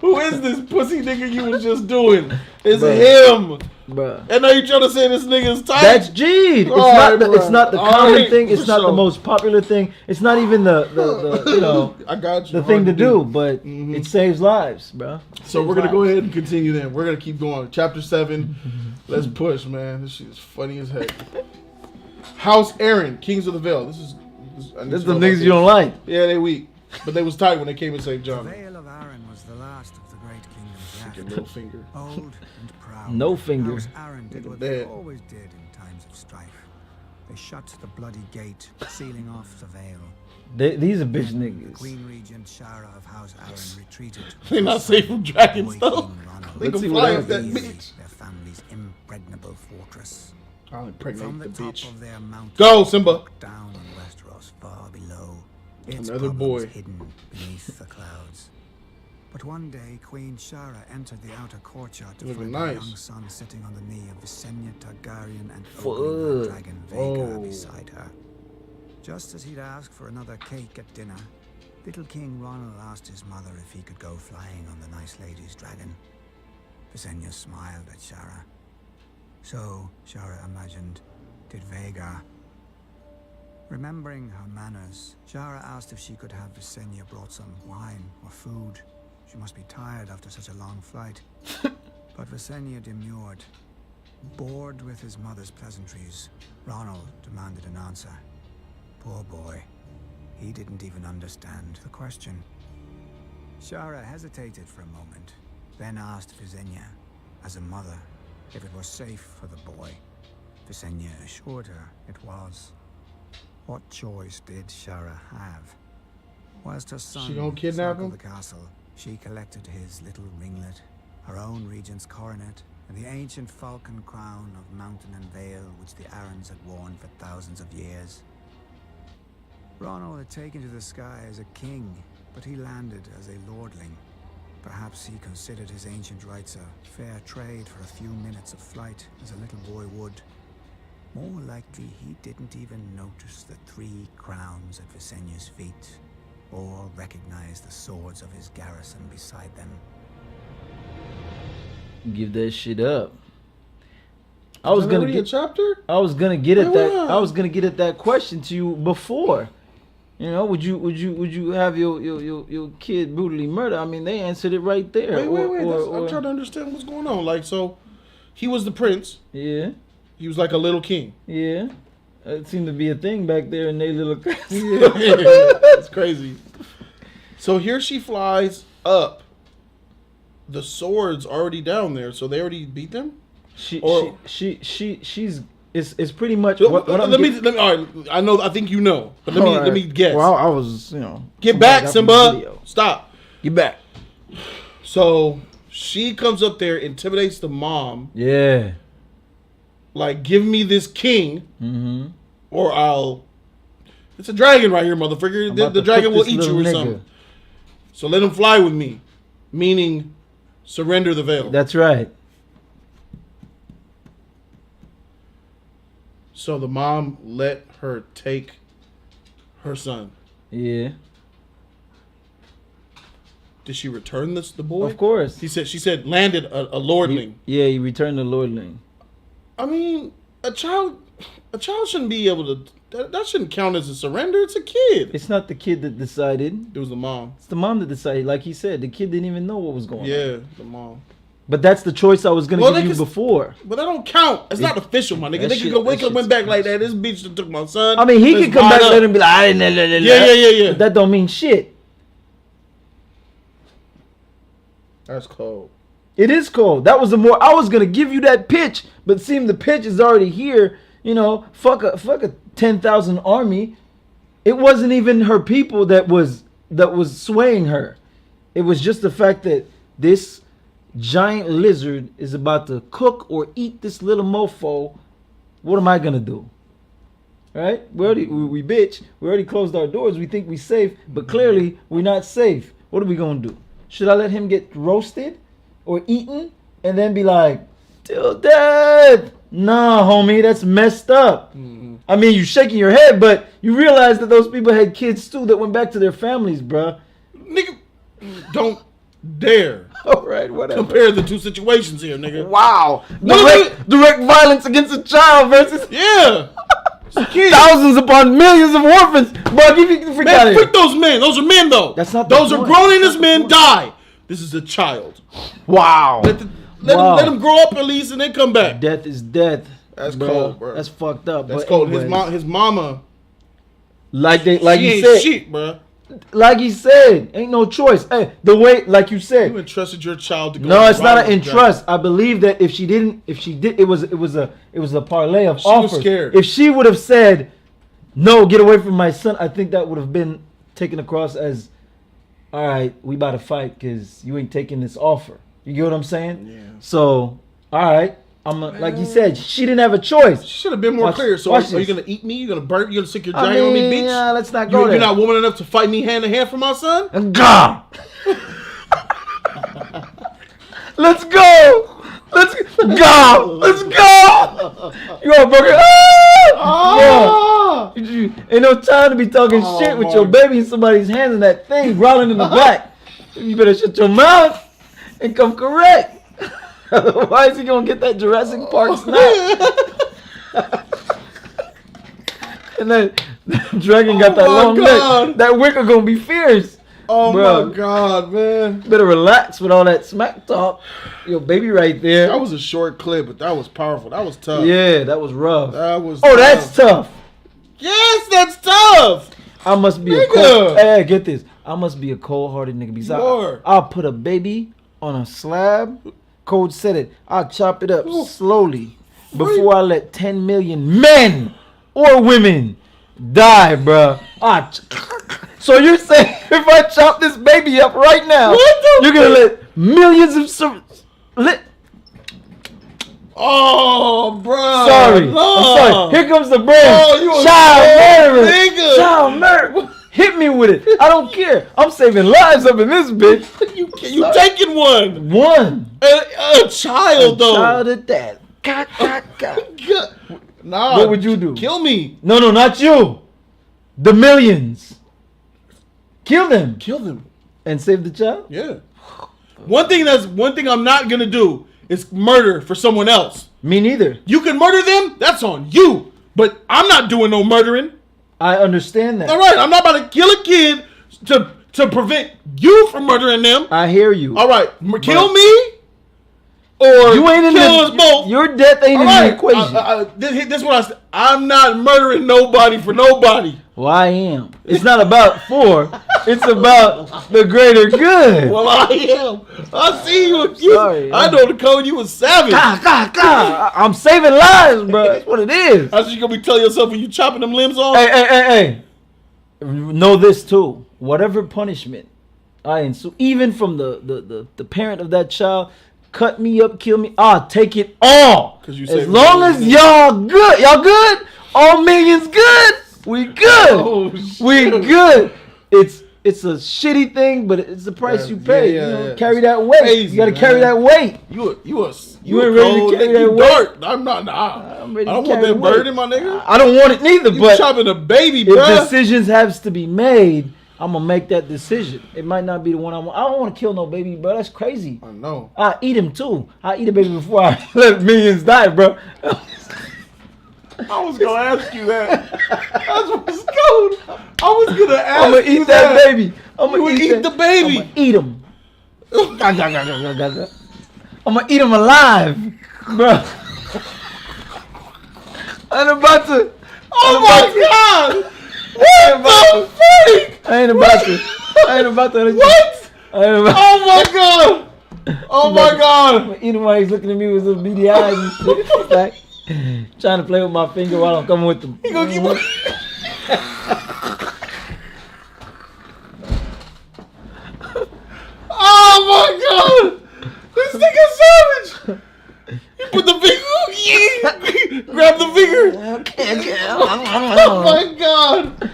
Who is this pussy nigga you was just doing? It's Bruh. him. Bruh. And now you trying to say this nigga's tight? That's G'd. It's not the All common right, thing. It's for not the sure. most popular thing. It's not even the you know I got you. the thing Hard to do. But Mhm. it saves lives, bro. So we're gonna go ahead and continue then. We're gonna keep going. Chapter 7. Let's push, man. This shit is funny as heck. House Aaron, Kings of the Vale. This is the niggas you don't like. Yeah, they weak, but they was tight when they came in St. The John. Vale of Arryn was the last of the great kingdoms Fucking left. little finger. Old and proud. No finger. House Arryn did what Dead. they always did in times of strife. They shut the bloody gate, sealing off the Vale. These are bitch Then the niggas. Queen Regent Shara of House Arryn retreated. They not safe from dragons Boy though. King Ronald They Let's can see fly what up that easy bitch. their family's impregnable fortress. I'll From the impregnate the top bitch. of their mountain, Go, Simba. looked down on Westeros far below. Its Another problems boy. hidden beneath the clouds. But one day, Queen Shara entered the outer courtyard to Looking find her nice. young son sitting on the knee of Visenya Targaryen and Fuck. ogling her dragon Vhagar Oh. beside her. Just as he'd asked for another cake at dinner, little King Ronald asked his mother if he could go flying on the nice lady's dragon. Visenya smiled at Shara. So, Shara imagined, did Vhagar. Remembering her manners, Shara asked if she could have Visenya brought some wine or food. She must be tired after such a long flight. But Visenya demurred. Bored with his mother's pleasantries, Ronald demanded an answer. Poor boy. He didn't even understand the question. Shara hesitated for a moment, then asked Visenya, as a mother, if it was safe for the boy. Visenya assured her it was. What choice did Shara have? Whilst her son She gonna kidnap circled him? the castle, she collected his little ringlet, her own regent's coronet, and the ancient falcon crown of mountain and vale which the Arryns had worn for thousands of years. Ronald had taken to the sky as a king, but he landed as a lordling. Perhaps he considered his ancient rights a fair trade for a few minutes of flight, as a little boy would. More likely, he didn't even notice the 3 crowns at Visenya's feet, or recognize the swords of his garrison beside them. Give that shit up. I was gonna Already a get. chapter. I was gonna get at Wait, that. what? I was gonna get at that question to you before. You know, would you have your kid brutally murdered? I mean, they answered it right there. Wait. I'm trying to understand what's going on. Like, so he was the prince. Yeah, He was like a little king. yeah. It seemed to be a thing back there in their little. It's crazy. So here she flies up. The sword's already down there, so they already beat them. she's. It's pretty much what I'm let me. All right, I think you know, but let me guess. Well, I was, Get somebody back, got from the Simba. video. Stop. Get back. So she comes up there, intimidates the mom, Yeah. like, give me this king, Mm-hmm. or I'll. It's a dragon right here, motherfucker. The dragon will eat you or something. So let him fly with me, meaning surrender the veil. That's right. So the mom let her take her son. Yeah. Did she return the boy? Of course. She said landed a lordling. He returned the lordling. I mean, a child shouldn't be able to. That shouldn't count as a surrender. It's a kid. It's not the kid that decided. It was the mom. It's the mom that decided. Like he said, the kid didn't even know what was going on. Yeah, the mom. But that's the choice I was gonna give you before. But that don't count. It's not official, my nigga. that They shit- could that went shit's back like that. This bitch that took my son. I mean, he Let's could come buy back it up. later and be like, I didn't. Yeah. But that don't mean shit. That's cold. It is cold. That was the more I was gonna give you that pitch, but seeing the pitch is already here. You know, fuck a 10,000 army. It wasn't even her people that was swaying her. It was just the fact that this giant lizard is about to cook or eat this little mofo. What am I gonna do? right? We bitch. We already closed our doors. We think we safe, but clearly we're not safe. What are we gonna do? Should I let him get roasted or eaten and then be like, till death? Nah, homie, that's messed up. I mean, you shaking your head, but you realize that those people had kids too that went back to their families, bruh. Nigga, don't dare. All right, whatever. Compare the two situations here, nigga. Wow. Direct violence against a child versus Yeah. thousands upon millions of orphans. Bro, you can freak out Man, of freak those men. Those are men, though. That's not the Those are point. grown That's as not the men point. die. This is a child. Wow. Let him grow up at least and then come back. Death is death. That's bro. cold, bro. That's fucked up. That's but cold. anyways, His mama, like she you ain't said, shit, bro. like he said, ain't no choice. Hey, the way, like you said, You entrusted your child to go. no, it's not an violent entrust. I believe that if she did, it was a parlay of She was offers. scared. If she would have said, "No, get away from my son," I think that would have been taken across as, "All right, we about to fight because you ain't taking this offer." You get what I'm saying? Yeah. So, all right, like you said, she didn't have a choice. Should have been more Watch- clear. So watch are you this. gonna eat me? You gonna burn? You gonna stick your I dragon on me, mean, bitch? yeah, let's not go You're there. not woman enough to fight me hand to hand for my son? Gah! Let's go! Let's go! Let's go! You gonna broken? Ah! Ain't no time to be talking shit with your baby in somebody's hands and that thing growling in the back. You better shut your mouth and come correct. Otherwise, he gonna get that Jurassic Park snap. And then the dragon got that Oh my long God. neck. That wicker gonna be fierce. Oh Bro. my god, man. Better relax with all that smack talk. Your baby right there. That was a short clip, but that was powerful. That was tough. Yeah, that was rough. That was Oh, that's tough. Yes, that's tough. I must be a Nigga. cold. Hey, get this. I must be a cold-hearted nigga because You are. I'll put a baby on a slab. Code said it. I'll chop it up slowly before I let 10 million men or women die, bruh. So you're saying if I chop this baby up right now, you're gonna let millions of Oh, bro. Sorry, no. I'm sorry. Here comes the brain. Oh, you a Child murderer. nigga. Child murderer. Hit me with it. I don't care. I'm saving lives up in this bitch. You taking one. One. A child, though. Child of that. God. Nah. What would you do? Kill me. No, not you. The millions. Kill them Kill them. and save the child. Yeah. One thing I'm not gonna do is murder for someone else. Me neither. You can murder them, that's on you. But I'm not doing no murdering. I understand that. All right, I'm not about to kill a kid to prevent you from murdering them. I hear you. All right, kill me or You ain't in kill us both. Your death ain't All in right, the equation. this is what I said. I'm not murdering nobody for nobody. Well, I am. It's not about four. It's about the greater good. Well, I am. I see you. Sorry, I know the code. You was savage. I'm saving lives, bro. That's what it is. That's what you gonna be telling yourself when you chopping them limbs off. Hey. Know this too. Whatever punishment I ensue, even from the parent of that child, cut me up, kill me, I'll take it all. 'Cause you As saved long as millions. y'all good. Y'all good? All millions good? We good. Oh, We shit. good. It's a shitty thing, but it's the price you pay. yeah, you know, yeah. carry that weight. Crazy, you gotta man. carry that weight. You ain't ready to cold, carry nigga. that You weight? dark. I'm not. Nah. I'm ready I don't to want carry that weight. burden, my nigga. I don't want it neither, You but chopping a baby, if bro. decisions has to be made, I'm gonna make that decision. It might not be the one I want. I don't want to kill no baby, bro. That's crazy. I know. I eat him too. I eat a baby before I let millions die, bro. I was gonna ask you that. That's what's cold. I was gonna ask I'm gonna you eat that baby. I'm You would eat the baby. I'm gonna eat him. I'm gonna eat him alive, bro. I'm about to. Oh my god! What the freak? I ain't about to. What? I ain't about, Oh my god! Oh my I'm god! gonna eat him while he's looking at me with his beady eyes and shit. Like, trying to play with my finger while I'm coming with them. He gonna keep on. Oh my god! This nigga's savage! He put the finger. Grab the nigga. Oh my god.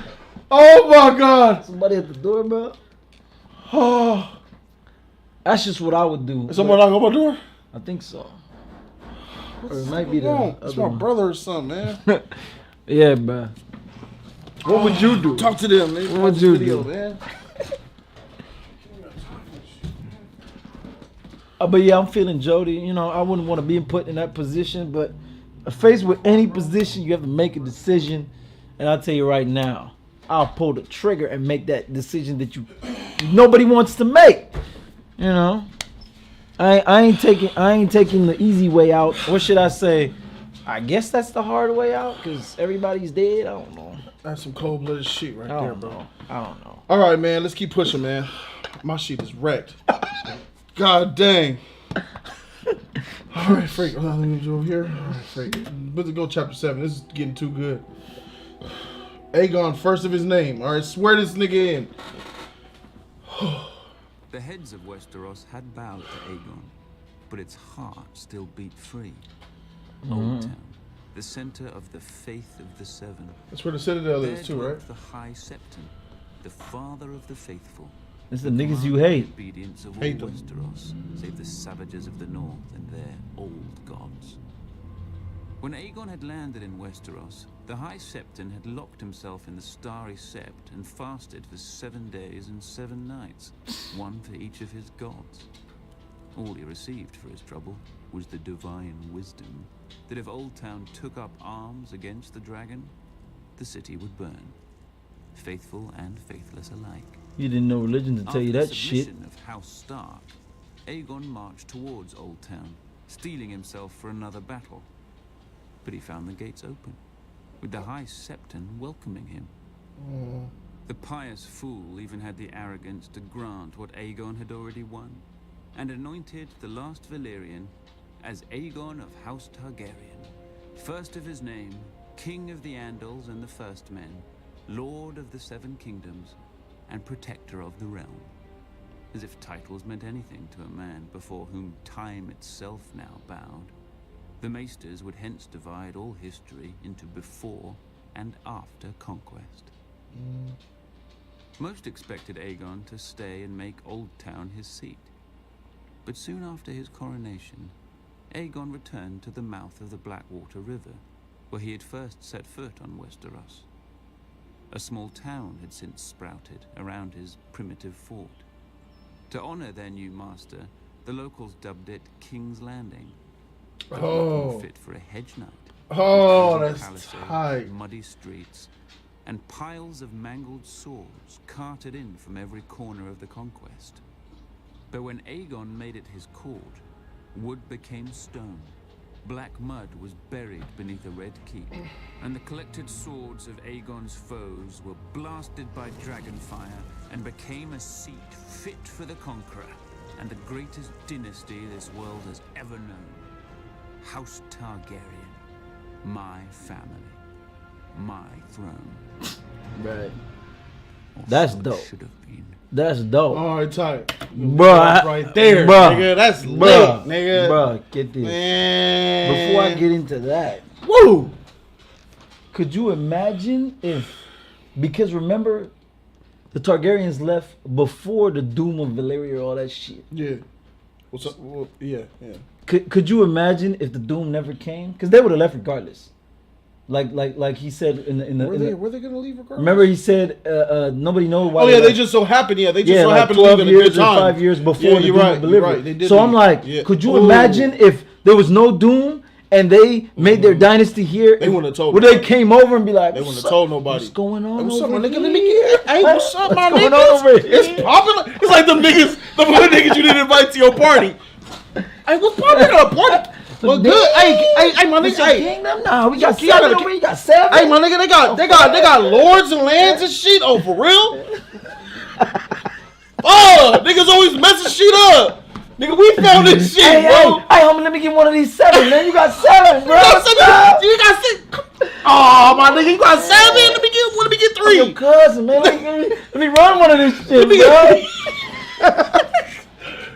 Oh my god. Somebody at the door, bro. Oh. That's just what I would do. Is someone knocking on my door? I think so. Or it might be the It's my brother or something, man. Yeah, bro. What would you do? Talk to them, man. What would you do? Man. But yeah, I'm feeling Jody. You know, I wouldn't want to be put in that position, but faced with any position, you have to make a decision. And I'll tell you right now, I'll pull the trigger and make that decision that nobody wants to make. You know, I ain't taking the easy way out. What should I say? I guess that's the hard way out because everybody's dead. I don't know. That's some cold-blooded shit right there, bro. I don't know. All right, man. Let's keep pushing, man. My shit is wrecked. God dang. All right, Frank. Let me go over here. All right, Frank. Let's go chapter 7. This is getting too good. Aegon, first of his name. All right, swear this nigga in. The heads of Westeros had bowed to Aegon, but its heart still beat free. Old Town, the center of the faith of the Seven. That's where the Citadel There is too, right? dwelt the High Septon, the father of the faithful. It's the niggas you hate. Obedience of all Hate them. Westeros, save the savages of the north and their old gods. When Aegon had landed in Westeros, the High Septon had locked himself in the starry sept and fasted for 7 days and 7 nights, one for each of his gods. All he received for his trouble was the divine wisdom that if Old Town took up arms against the dragon, the city would burn, faithful and faithless alike. You didn't know religion to tell you that After the shit. submission of House Stark, Aegon marched towards Old Town, steeling himself for another battle. But he found the gates open, with the High Septon welcoming him. The pious fool even had the arrogance to grant what Aegon had already won, and anointed the last Valyrian as Aegon of House Targaryen, first of his name, King of the Andals and the First Men, Lord of the Seven Kingdoms, and Protector of the Realm. As if titles meant anything to a man before whom time itself now bowed. The Maesters would hence divide all history into before and after conquest. Most expected Aegon to stay and make Old Town his seat. But soon after his coronation, Aegon returned to the mouth of the Blackwater River, where he had first set foot on Westeros. A small town had since sprouted around his primitive fort. To honor their new master, the locals dubbed it King's Landing. Oh. Fit for a hedge knight. Oh, With that's palisades, tight. muddy streets, and piles of mangled swords carted in from every corner of the conquest. But when Aegon made it his court, wood became stone. Black mud was buried beneath a red keep, and the collected swords of Aegon's foes were blasted by dragonfire and became a seat fit for the conqueror and the greatest dynasty this world has ever known. House Targaryen, my family, my throne. Right. Or That's so it dope. should have been. That's dope. All right, tight. Bruh. Right there, Bruh. nigga. That's Bruh. lit, nigga. Bruh, get this. Man. Before I get into that, Woo! could you imagine if, because remember, the Targaryens left before the doom of Valyria, all that shit. Yeah. What's up? Well, yeah. Could you imagine if the doom never came? Because they would have left regardless. Like he said in the. Were they gonna leave regardless? Remember he said nobody knows why. Oh yeah, they just so happened. Yeah, they just so like happened to leave 12 at a years good or time. 5 years before Yeah, the you're doom right, of you're Valyria. right, they did So I'm leave. like, Yeah. could you Ooh. imagine if there was no doom and they made their dynasty here? They wouldn't have told Would they nobody. came over and be like, They wouldn't have told nobody. What's going on? Hey, what's up, my over nigga? Let here? me get. Hey, what's up, my What's going niggas? on over here? It's popular. It's like them niggas, the hood niggas you didn't invite to your party. Hey, what's poppin' at a party? Well, good. Hey, my It's nigga. your Hey, kingdom? Nah, we got Yeah, I 7 gotta- over here. You got 7? hey, my nigga. They got lords and lands and shit. Oh, for real? Oh, niggas always messing shit up. Nigga, we found this shit, Hey, bro. hey, homie, let me get one of these 7, man. You got 7, bro. You got 6. Oh, my nigga, you got 7. Let me get I'm your 3. cousin, man. Let me run one of this shit, me bro. get-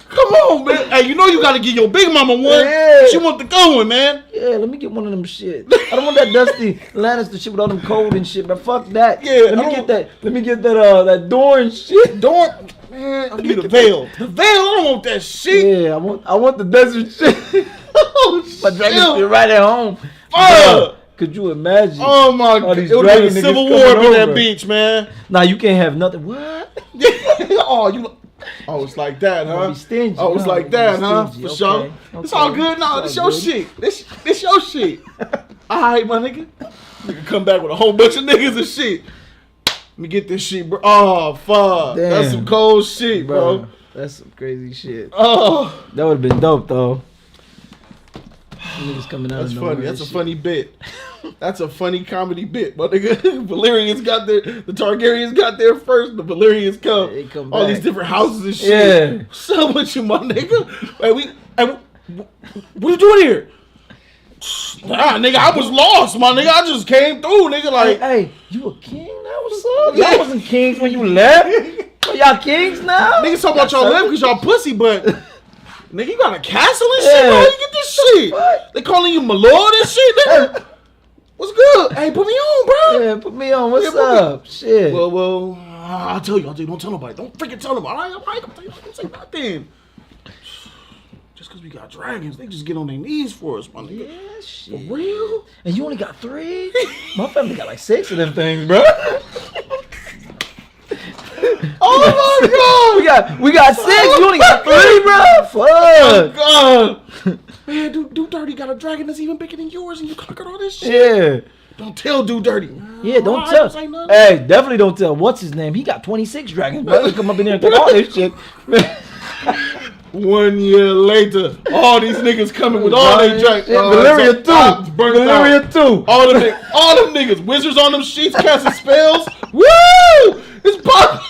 Come on, man. Hey, you know you gotta give your big mama one. Yeah. She want the good one, man. Yeah, let me get one of them shit. I don't want that Dusty Lannister shit with all them code and shit, but fuck that. Yeah, let me get that. Let me get that Dorn shit. Dorn, man. I'll give you the veil. The veil. I don't want that shit. Yeah, I want the desert shit. My dragon shit right at home. Fuck. Could you imagine? Oh my god, these it would have dragon been a niggas civil war coming up in that over. beach, man. Nah, you can't have nothing. What? Oh, it's like that, huh? Be stingy. Oh, it's No, like be that, huh? stingy. For sure. Okay, It's all okay. good. No, It's this all your good. shit. This your shit. All right, my nigga. Nigga come back with a whole bunch of niggas and shit. Let me get this shit, bro. Oh, fuck. Damn. That's some cold shit, bro. That's some crazy shit. Oh, That would have been dope, though. Niggas coming out that's of nowhere funny. and That's a shit. funny bit. That's a funny comedy bit, my nigga. Valyrians got there. The Targaryens got there first. The Valyrians come. Yeah, they come all back. these different houses and shit. Yeah. What's up with you, my nigga? What you doing here? Nah, nigga, I was lost, my nigga. I just came through, nigga. Like, Hey, you a king now? What's up? Yeah. Y'all wasn't kings when you left. But y'all kings now? niggas talking about y'all live because y'all pussy, but nigga, you got a castle and shit, Yeah. bro. You get this shit. What? They calling you my lord and shit, nigga. What's good? Hey, put me on, bro. Yeah, put me on. What's Yeah, put me- up? Shit. Well, I'll tell you. Don't tell nobody. Don't freaking tell nobody. All right. Don't tell you. Don't say nothing. Just because we got dragons, they just get on their knees for us, my nigga. Yeah, shit. For real? And you only got 3? My family got like 6 of them things, bro. Oh my god! we got 6. You only got 3, bro. Fuck. God! Man, dude Dirty got a dragon that's even bigger than yours, and you conquered all this shit. Yeah. Don't tell Dude Dirty. Yeah, don't Alright, tell. say nothing. Hey, definitely don't tell. What's his name? He got 26 dragons, bro. Come up in there and take all this shit. 1 year later, all these niggas coming with all their dragons. Valyria 2. Valyria 2. All them niggas, wizards on them sheets casting spells. Woo! It's popping.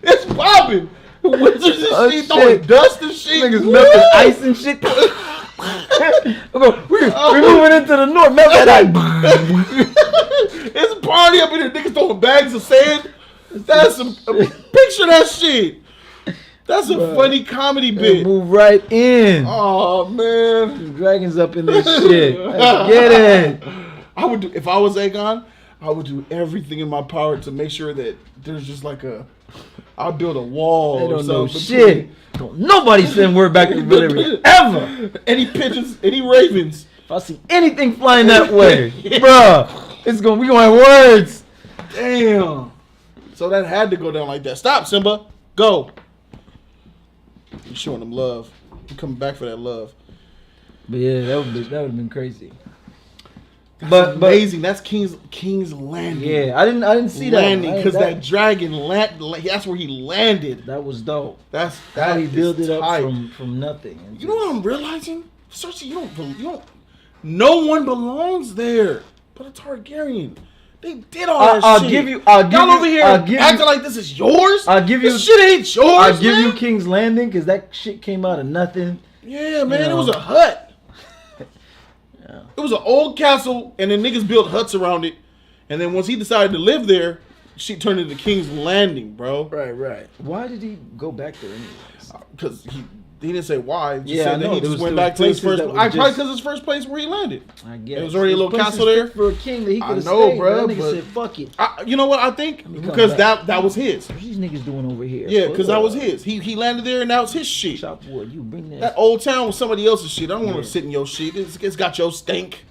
It's popping. Wizards and Oh, shit throwing shit. dust and shit. Niggas Woo! melting ice and shit. we moving into the north. Melt that ice. It's a party up in here. Niggas throwing bags of sand. That's picture that shit. That's a funny comedy bit. Move right in. Oh man, Dragons up in this shit. Let's get it. I would do if I was Aegon. I would do everything in my power to make sure that there's just like I'll build a wall. They or don't know something shit. Don't nobody send word back to Valyria ever. Any pigeons, any ravens. If I see anything flying that way, bruh, we gonna have words. Damn. So that had to go down like that. Stop, Simba. Go. You showing them love. You coming back for that love. But yeah, that would have been crazy. But amazing. That's King's Landing. Yeah, I didn't see that Landing because that dragon that's where he landed. That was dope. That's How he built it up tight. from nothing. And You know what I'm realizing? Cersei, you don't. No one belongs there but a Targaryen. They did all that I'll shit. give you. Y'all over here acting like this is yours. I'll give you. This shit ain't yours. I'll give man. you King's Landing because that shit came out of nothing. Yeah, man, You it know. was a hut. Yeah. It was an old castle, and then niggas built huts around it. And then once he decided to live there, shit turned into King's Landing, bro. Right. Why did he go back there anyways? Because he didn't say why. He Yeah, said I that know. he There just was- went there back was to his places first. that was Probably just- because his first place where he landed. I guess There was already a little Places castle there. fit for a king that he could have know, stayed. bro, That nigga but- said, "Fuck it." You know what I think? me Because come back. that was his. What are these niggas doing over here? Yeah, because that was his. He landed there, and that was his shit. Chop wood. You bring that. That old town was somebody else's shit. I don't want Yeah. to sit in your shit. It's got your stink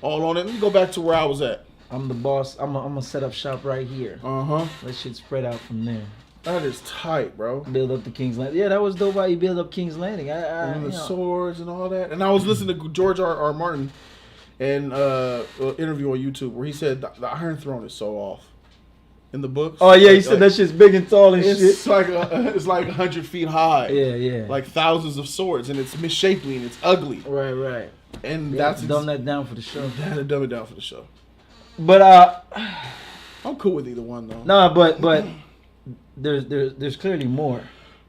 all on it. Let me go back to where I was at. I'm the boss. I'm gonna set up shop right here. Uh-huh. Let shit spread out from there. That is tight, bro. Build up the King's Landing. Yeah, that was dope. How you build up King's Landing. And the You know. swords and all that. And I was listening to George R. Martin and interview on YouTube where he said the Iron Throne is so off in the books. Oh yeah, he said that shit's big and tall and it's shit. it's like 100 feet high. Yeah. Like thousands of swords, and it's misshapely and it's ugly. Right. And Yeah, that's dumb that down for the show. They had to dumb it down for the show. But I'm cool with either one though. nah, but there's clearly more.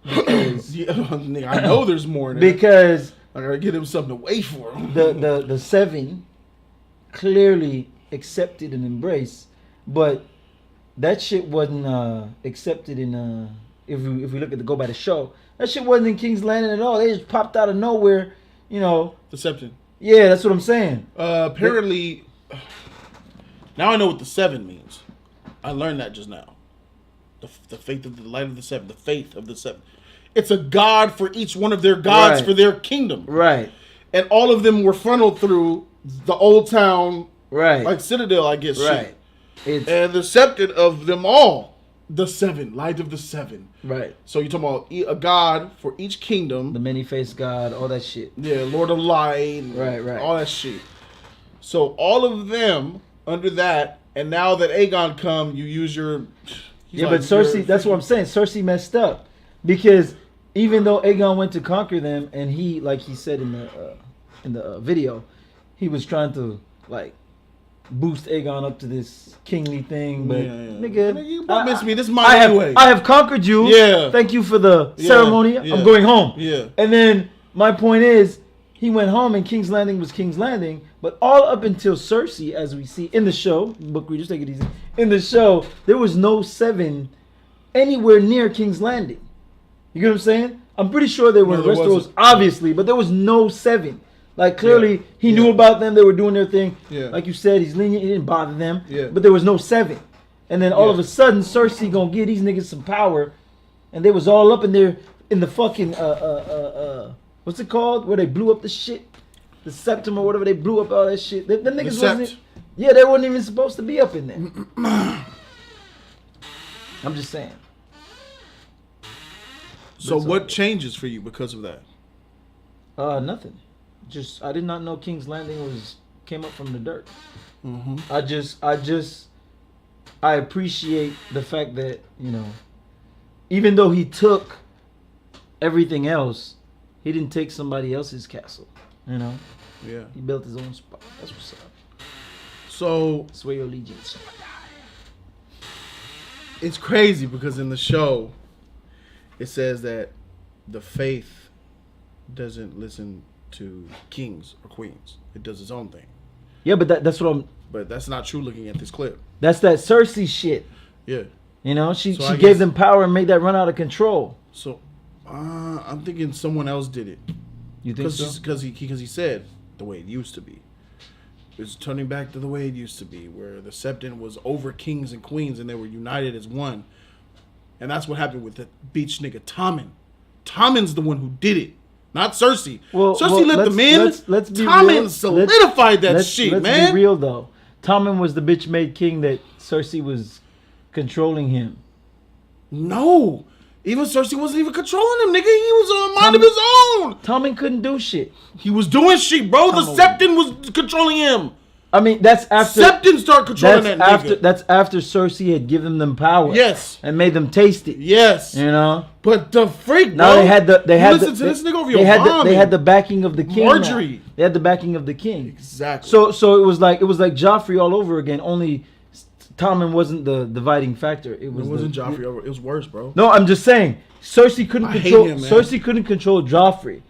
Because Yeah, nigga, I know there's more. Nigga. because I gotta get him something to wait for. the seven clearly accepted and embraced, but that shit wasn't accepted in if we look at the go by the show, That shit wasn't in King's Landing at all. They just popped out of nowhere, you know. The Septon. Yeah, that's what I'm saying. Apparently, now I know what the 7 means. I learned that just now. The faith of the light of the 7. The faith of the 7. It's a god for each one of their gods for their kingdom. Right. And all of them were funneled through the old town, like Citadel, I guess. Right. And the Septon of them all. The 7, light of the 7. Right. So you're talking about a god for each kingdom. The many-faced god, all that shit. Yeah, Lord of Light. Right. All that shit. So all of them under that, and now that Aegon come, you use your... Yeah, but Cersei, that's what I'm saying. Cersei messed up. Because even though Aegon went to conquer them, and he, like he said in the video, he was trying to, like, boost Aegon up to this kingly thing, but nigga, you miss me. This is my anyway. I have conquered you. Yeah. Thank you for the ceremony. Yeah. I'm going home. Yeah. And then my point is, he went home and King's Landing was King's Landing, but all up until Cersei, as we see in the show, book readers, take it easy. In the show, there was no 7 anywhere near King's Landing. You get what I'm saying? I'm pretty sure they were in Westeros, obviously, but there was no 7. Like, clearly, he knew about them. They were doing their thing. Yeah. Like you said, he's lenient. He didn't bother them. Yeah. But there was no 7. And then all of a sudden, Cersei gonna give these niggas some power. And they was all up in there in the fucking, what's it called? Where they blew up the shit? The Septon or whatever. They blew up all that shit. Them niggas wasn't... Yeah, they weren't even supposed to be up in there. I'm just saying. So what changes for you because of that? Nothing. Just I did not know King's Landing came up from the dirt. Mm-hmm. I appreciate the fact that, you know, even though he took everything else, he didn't take somebody else's castle. You know? Yeah. He built his own spot. That's what's up. So swear your allegiance. It's crazy because in the show it says that the faith doesn't listen to kings or queens. It does its own thing. Yeah, but that's what I'm... But that's not true looking at this clip. That's that Cersei shit. Yeah. You know, she gave them power and made that run out of control. So, I'm thinking someone else did it. You think so? Because he said the way it used to be. It's turning back to the way it used to be, where the Septon was over kings and queens and they were united as one. And that's what happened with the beach nigga Tommen. Tommen's the one who did it. Not Cersei. Cersei let them in. Let's be Tommen real. solidified that shit, man. Let's be real, though. Tommen was the bitch made king that Cersei was controlling him. No. Even Cersei wasn't even controlling him, nigga. He was on a mind of his own. Tommen couldn't do shit. He was doing shit, bro. The Septon was controlling him. I mean, that's after... Septon started controlling that nigga. That's after Cersei had given them power. Yes. And made them taste it. Yes. You know? But the freak, bro. Now they had the... listen to this nigga over your mom. They had the backing of the king. Marjorie. They had the backing of the king. Exactly. So it was like Joffrey all over again, only Tommen wasn't the dividing factor. It wasn't Joffrey over. It was worse, bro. No, I'm just saying. Cersei couldn't control him, man. Cersei couldn't control Joffrey.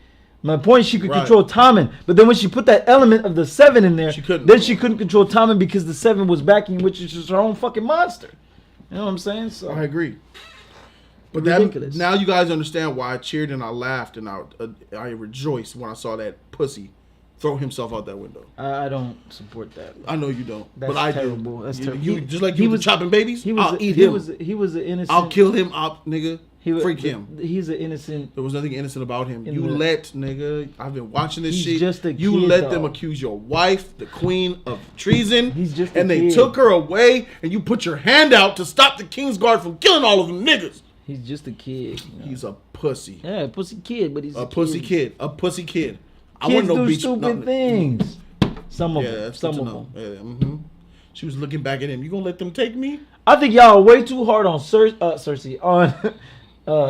My point, she could control Tommen, but then when she put that element of the 7 in there, she couldn't control Tommen because the 7 was backing, which is just her own fucking monster. You know what I'm saying? So I agree. But ridiculous. Now you guys understand why I cheered and I laughed and I rejoiced when I saw that pussy throw himself out that window. I don't support that. I know you don't, That's but I terrible. do. That's terrible. You just like you was chopping babies. I'll eat him. him. He was an innocent. I'll kill him up, nigga. Freak him. He's an innocent. There was nothing innocent about him. Nigga. I've been watching this shit. Just a you kid, let them accuse your wife, the queen, of treason. He's just and they took her away, and you put your hand out to stop the Kingsguard from killing all of them niggas. He's just a kid. You know? He's a pussy. Yeah, a pussy kid, but he's a pussy kid. A pussy kid. I want no beach. Stupid things. Some of them. That's some good of to them. know. Yeah, mm-hmm. She was looking back at him. You gonna let them take me? I think y'all are way too hard on Cersei on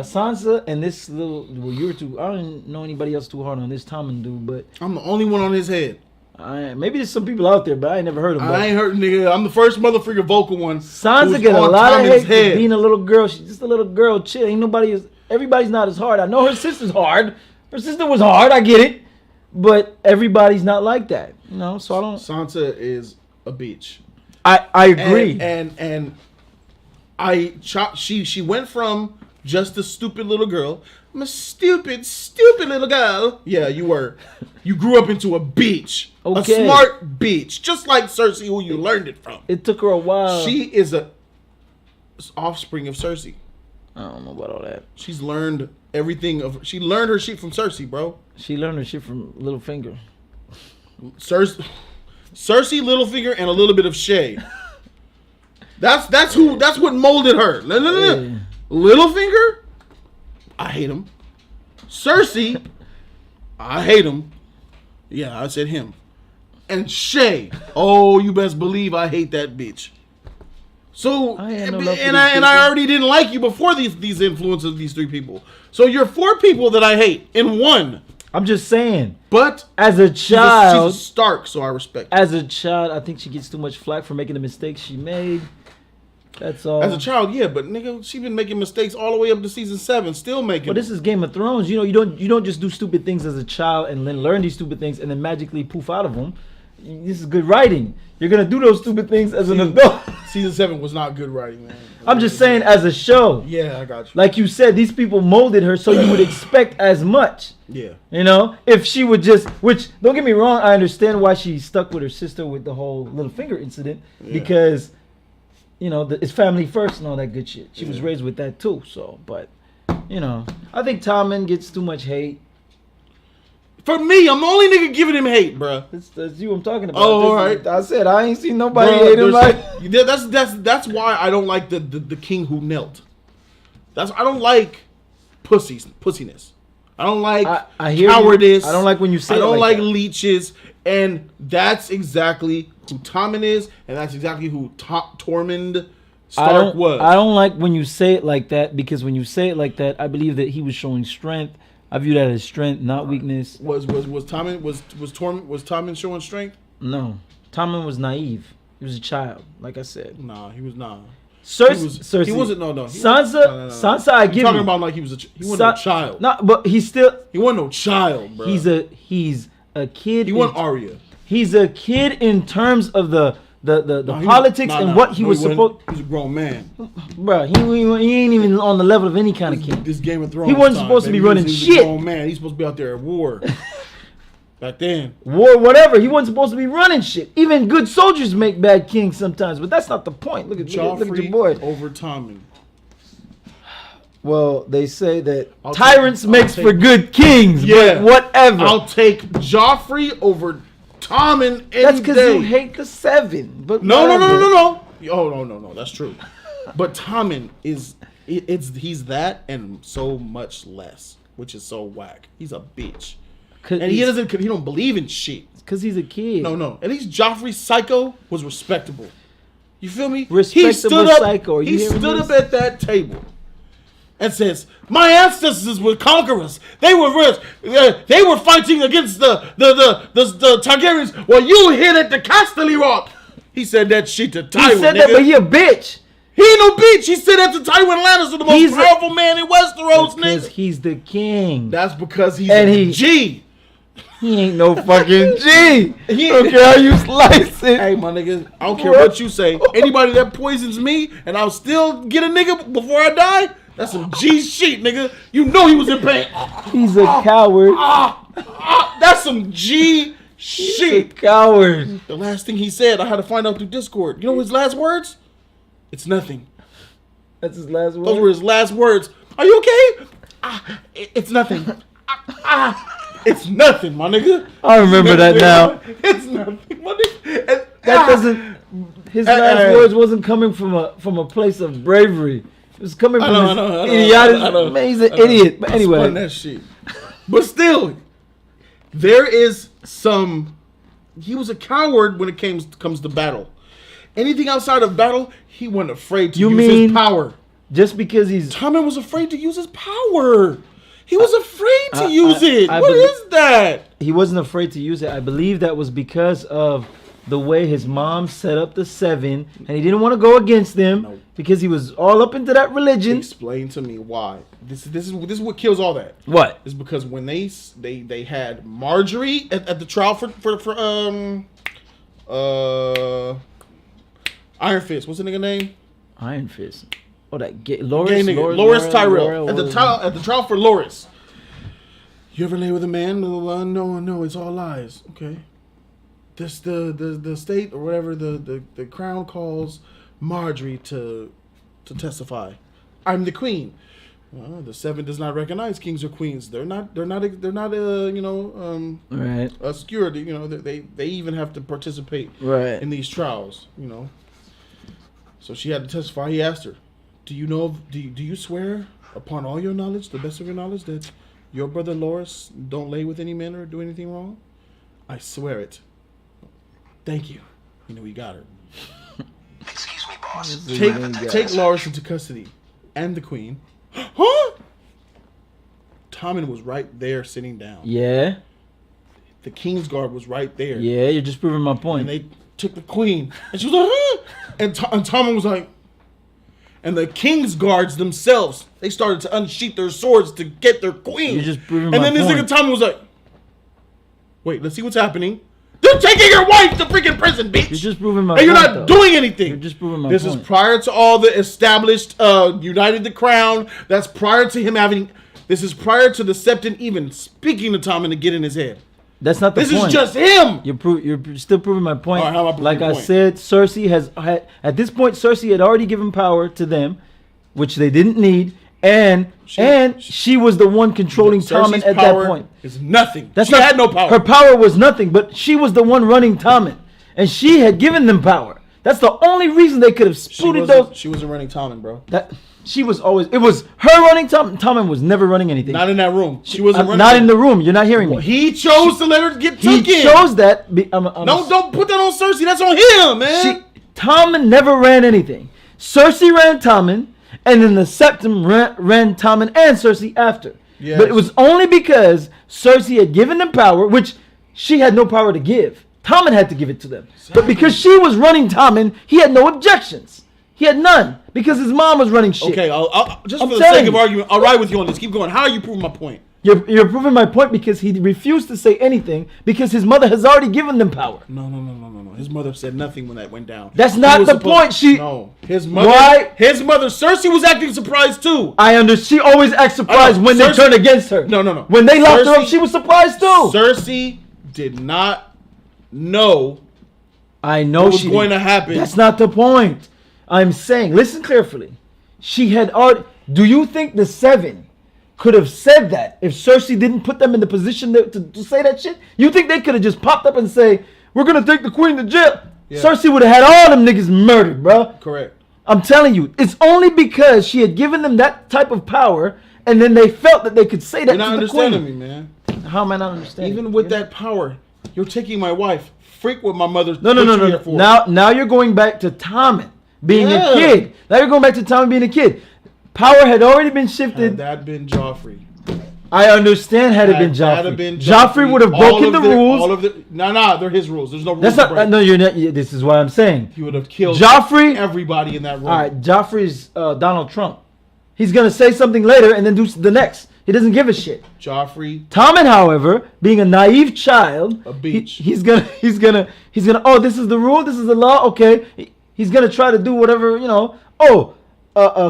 Sansa and this little. Well, you're too. I don't know anybody else too hard on this Tommen dude, but I'm the only one on his head. Maybe there's some people out there, but I ain't never heard of them. I ain't heard, nigga. I'm the first motherfucker vocal one. Sansa get a lot of hate for being a little girl. She's just a little girl. Chill. Ain't nobody. Everybody's not as hard. I know her sister's hard. Her sister was hard. I get it, but everybody's not like that. You know. So I don't. Sansa is a bitch. I agree. And she went from just a stupid little girl. I'm a stupid little girl. Yeah, you were. You grew up into a bitch. Okay. A smart bitch. Just like Cersei, who you learned it from. It took her a while. She is a offspring of Cersei. I don't know about all that. She's learned everything she learned her shit from Cersei, bro. She learned her shit from Littlefinger. Cersei, Littlefinger, and a little bit of Shay. That's what molded her. No. Yeah. Littlefinger, I hate him. Cersei, I hate him. Yeah, I said him. And Shay, oh, you best believe I hate that bitch. So, I already didn't like you before these influences of these 3 people. So you're 4 people that I hate in one. I'm just saying. But as a child, she's a Stark, so I respect her. As a child, I think she gets too much flack for making the mistakes she made. That's all. As a child, yeah, but nigga, she been making mistakes all the way up to season 7, still making. But this is Game of Thrones. You know, you don't just do stupid things as a child and then learn these stupid things and then magically poof out of them. This is good writing. You're gonna do those stupid things as an adult. Season 7 was not good writing, man. I'm just saying, as a show. Yeah, I got you. Like you said, these people molded her, so you would expect as much. Yeah. You know, if she would just, which don't get me wrong, I understand why she stuck with her sister with the whole Littlefinger incident because, you know, it's family first and all that good shit. She was raised with that too. So, but, you know, I think Tommen gets too much hate. For me, I'm the only nigga giving him hate, bruh. That's you I'm talking about. Oh, all right. I said I ain't seen nobody hate him like. That's why I don't like the king who knelt. I don't like pussiness. I don't like I hear cowardice. I don't like when you say. I don't like that. leeches, and that's exactly who Tommen is, and that's exactly who Tormund Stark was. I don't like when you say it like that because when you say it like that, I believe that he was showing strength. I view that as strength, not weakness. Was Tommen showing strength? No, Tommen was naive. He was a child, like I said. Nah, he was not. Cersei. He wasn't. No. Sansa. Sansa. I give you. Talking about like he wasn't no child. No, but he still. He wasn't no child, bro. He's a kid. He wasn't Arya. He's a kid in terms of the politics and what he was supposed. He's a grown man, bro. He ain't even on the level of any kind of king. This Game of Thrones. He wasn't supposed to be running he's shit. A grown man. He's supposed to be out there at war. Back then, war, whatever. He wasn't supposed to be running shit. Even good soldiers make bad kings sometimes, but that's not the point. Look at your boy. Over Tommen. Well, they say that tyrants makes for good kings. Yeah, but whatever. I'll take Joffrey over Tommen any That's because day. you hate the 7. But no. Oh no. That's true. But Tommen he's that and so much less, which is so whack. He's a bitch. And he don't believe in shit. Because he's a kid. No. At least Joffrey's psycho was respectable. You feel me? Respectable he stood up, psycho. He stood up at that table and says, "My ancestors were conquerors. They were fighting against the Targaryens while you hid at the Casterly Rock." He said that shit to Tywin. He said that, but he a bitch. He ain't no bitch. He said that to Tywin Lannister, the most powerful man in Westeros, nigga. Because he's the king. That's because he's a G. He ain't no fucking G. I don't care how you slice it. Hey, my nigga, I don't care what you say. Anybody that poisons me and I'll still get a nigga before I die, that's some G shit, nigga. You know he was in pain. He's a coward. That's some G shit. He's a coward. The last thing he said, I had to find out through Discord. You know his last words? It's nothing. That's his last words? Those were his last words. Are you okay? It's nothing. It's nothing, my nigga. I remember that now. It's nothing, my nigga. That doesn't. His last words wasn't coming from a place of bravery. It was coming from idiotic. Man, he's an idiot. But anyway, spun that shit. But still, there is some. He was a coward when it comes to battle. Anything outside of battle, he wasn't afraid to use his power. Just because Tommen was afraid to use his power. He was afraid to use it. What is that? He wasn't afraid to use it. I believe that was because of the way his mom set up the 7, and he didn't want to go against them because he was all up into that religion. Explain to me why. This is what kills all that. What? It's because when they had Marjorie at the trial for Iron Fist. What's the nigga name? Iron Fist. Oh, that gay Gay Loris. nigga, Loris Tyrell. At the trial for Loris. You ever lay with a man? No, it's all lies. Okay. This the state or whatever the crown calls Marjorie to testify. I'm the queen. Well, the 7 does not recognize kings or queens. They're not Right. security. They even have to participate Right. in these trials. So she had to testify. He asked her, "Do you swear upon all your knowledge, the best of your knowledge, that your brother Loris don't lay with any men or do anything wrong?" "I swear it." "Thank you." He got her. Excuse me, boss. Take Loris into custody and the queen. Huh? Tommen was right there sitting down. Yeah. The King's Guard was right there. Yeah, you're just proving my point. And they took the queen. And she was like, huh? And Tommen was like, and the King's Guards themselves, they started to unsheath their swords to get their queen. You're just proving and my then this point. nigga Tommen was like, wait, let's see what's happening. They're taking your wife to freaking prison, bitch. You're just proving my and point. you're not doing anything. You're just proving my This point. is prior to all the established United the Crown. That's prior to him having. This is prior to the Septon even speaking to Tommen to get in his head. That's not the This point. is just him. You're still proving my point. All right, how am I proving like your I point? said, Cersei had at this point Cersei had already given power to them, which they didn't need, and she was the one controlling Cersei's Tommen at power that point. is nothing. She had no power. Her power was nothing, but she was the one running Tommen, and she had given them power. That's the only reason they could have spooted those. She wasn't running Tommen, bro. That she was always. It was her running Tommen. Tommen was never running anything. Not in that room. She wasn't running. Not in the room. You're not hearing me. He chose to let her get He took in. chose that. Don't put that on Cersei. That's on him, man. Tommen never ran anything. Cersei ran Tommen, and then the Septon ran Tommen and Cersei after. Yes. But it was only because Cersei had given them power, which she had no power to give. Tommen had to give it to them. Exactly. But because she was running Tommen, he had no objections. He had none because his mom was running shit. Okay, I'll just I'm for the telling sake of you. argument, I'll ride with you on this. Keep going. How are you proving my point? You're proving my point because he refused to say anything because his mother has already given them power. No. His mother said nothing when that went down. That's He not was the point. No. His mother. Why? His mother, Cersei, was acting surprised too. I understand. She always acts surprised when they Cersei- turn against her. No. When they locked her Cersei- up, she was surprised too. Cersei did not know I know what was she going did. to happen. That's not the point. I'm saying, listen carefully. She had already. Do you think the 7 could have said that if Cersei didn't put them in the position to say that shit? You think they could have just popped up and say, "We're gonna take the queen to jail"? Yeah. Cersei would have had all them niggas murdered, bro. Correct. I'm telling you, it's only because she had given them that type of power, and then they felt that they could say that You're not to the understanding queen. me, man. How am I not understanding? Even with that power, you're taking my wife. Freak what my mother. No. put you here for. Now you're going back to Tommen being Yeah. a kid. Now you're going back to Tommen being a kid. Power had already been Had shifted. that been Joffrey? I understand had it been Had Joffrey. been Joffrey would have all broken of the their- rules. All of the they're his rules. There's no rules. That's to not. break. No, you're not. This is what I'm saying. He would have killed Joffrey. everybody in that room. All right, Joffrey's Donald Trump. He's gonna say something later and then do the next. He doesn't give a shit. Joffrey. Tommen, however, being a naive child, A beach. he's gonna. Oh, this is the rule. This is the law. Okay, he's gonna try to do whatever Oh,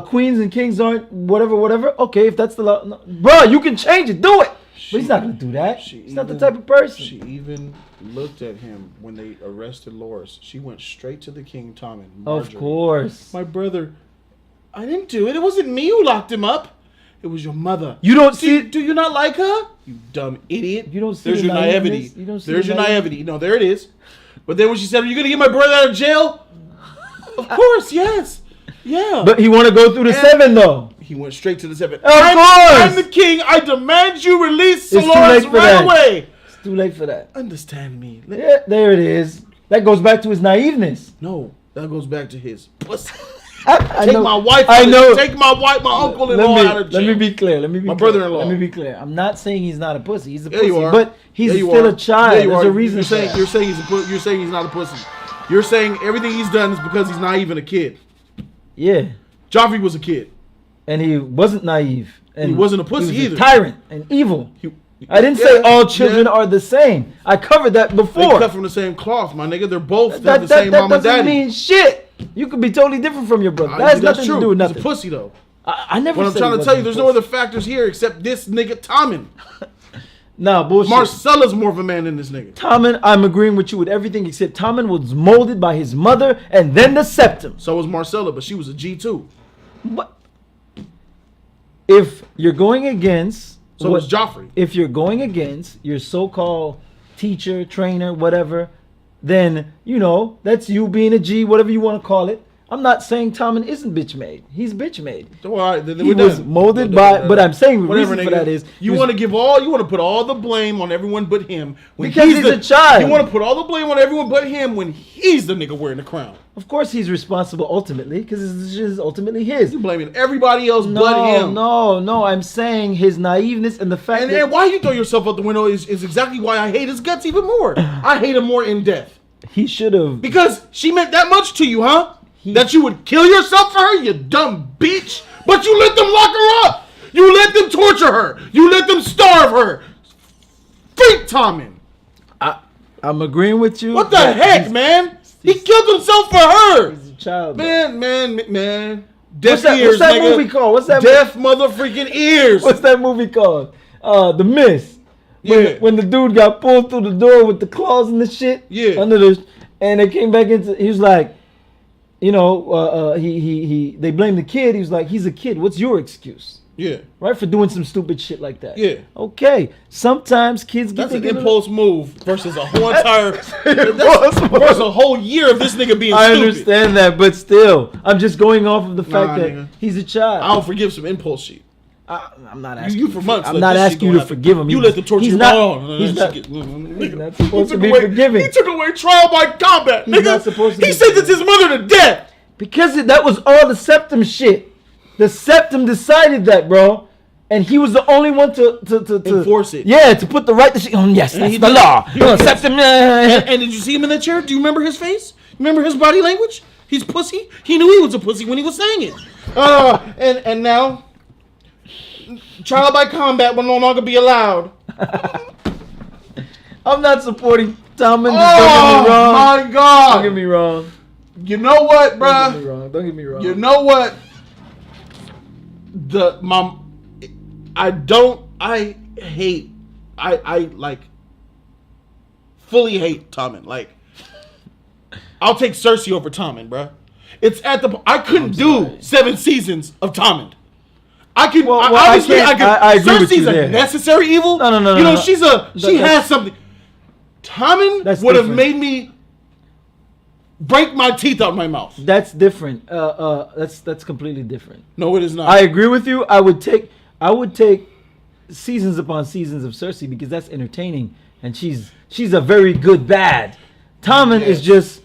queens and kings aren't whatever. Okay, if that's the law, no. Bro, you can change it. Do it. But he's not gonna do that. He's not the type of person. She even looked at him when they arrested Loris. She went straight to the king, Tommen. Of Marjorie. course. My brother. I didn't do it. It wasn't me who locked him up. It was your mother. You don't see. Do you not like her? You dumb idiot. You don't see There's the your naivety. naiveness? You don't see There's the your naivety. No, there it is. But then when she said, "Are you gonna get my brother out of jail?" Of course, yes. Yeah. But he want to go through the 7 though. he went straight to the 7. Of I'm course. the king. I demand you release It's too Dolores late for right that. away. It's too late for that. Understand me. Yeah, there it is. That goes back to his naiveness. No, that goes back to his pussy. I Take know- my wife. I know. Take my wife, my uncle-in-law out of jail. Let me be clear. My brother-in-law. Let me be clear. I'm not saying he's not a pussy. He's a Yeah, pussy, you are. but he's Yeah, you still are. a child. Yeah, you There's are. a reason. You're saying you're saying he's not a pussy. You're saying everything he's done is because he's not even a kid. Yeah, Joffrey was a kid. and he wasn't naive. And He wasn't a pussy he was either. A tyrant and evil. He- I didn't Yeah, say all children yeah. are the same. I covered that They before. cut from the same cloth, my nigga. They're both that the same mom and doesn't daddy. mean shit. You could be totally different from your brother. That has nothing to do with nothing. He's a pussy though. I never. What I'm said trying he to tell you, wasn't there's a no pussy. other factors here except this nigga Tommen. Nah, bullshit. Marcella's more of a man than this nigga. Tommen, I'm agreeing with you with everything except Tommen was molded by his mother and then the Septon. So was Marcella, but she was a G too. What? If you're going against, So was Joffrey. If you're going against your so-called teacher, trainer, whatever, then that's you being a G, whatever you want to call it. I'm not saying Tommen isn't bitch made. He's bitch made. All right, then He was molded by, but I'm saying the whatever, reason for nigga. that is you want to put all the blame on everyone but him. When Because he's a child. You want to put all the blame on everyone but him when he's the nigga wearing the crown. Of course, he's responsible ultimately because this is ultimately his. You blaming everybody else but him. No. I'm saying his naiveness and the fact that And why you throw yourself out the window is exactly why I hate his guts even more. I hate him more in death. he should have. Because she meant that much to you, huh? That you would kill yourself for her, you dumb bitch. But you let them lock her up. You let them torture her. You let them starve her. Freak Tommen. I'm agreeing with you. What the heck, man? He killed himself for her. He's a child. Man. What's Deaf that, ears, what's that nigga. movie called? What's that? Deaf motherfucking ears. What's that movie called? The Mist. Yeah. When the dude got pulled through the door with the claws and the shit. Yeah. And they came back into. He was like, they blamed the kid. He was like, he's a kid. What's your excuse? Yeah. Right, for doing some stupid shit like that. Yeah. Okay. Sometimes kids get That's an impulse move versus a whole entire versus a whole year of this nigga being I stupid. understand that, but still, I'm just going off of the fact that nigga. he's a child. I don't forgive some impulse shit. I'm not asking You for months. I'm let not this shit asking you go to happen. forgive him. You let the torture he's go not, on. he's not supposed He to took be away- forgiving. He took away trial by combat. He's Nigga. not supposed to He be sentenced his mother to death. Because that was all the Septon shit. The Septon decided that, bro. And he was the only one to enforce it. Yeah, to put the right to shit. Oh, yes, And that's he the did. law. Yes. Septon. And did you see him in that chair? Do you remember his face? Remember his body language? He's pussy. He knew he was a pussy when he was saying it. And now, trial by combat will no longer be allowed. I'm not supporting Tommen. Oh my God! Don't get me wrong. You know what, Don't get me bruh? wrong. Don't get me wrong. You know what? I fully hate Tommen. Like, I'll take Cersei over Tommen, bruh. It's at the. I couldn't do 7 seasons of Tommen. I can. Well, Obviously, I can. I agree with Cersei's you a there. necessary evil. No. You know, no. she has something. Tommen That's would have different. made me break my teeth out my mouth. That's different. That's completely different. No, it is not. I agree with you. I would take seasons upon seasons of Cersei because that's entertaining, and she's a very good bad. Tommen is just,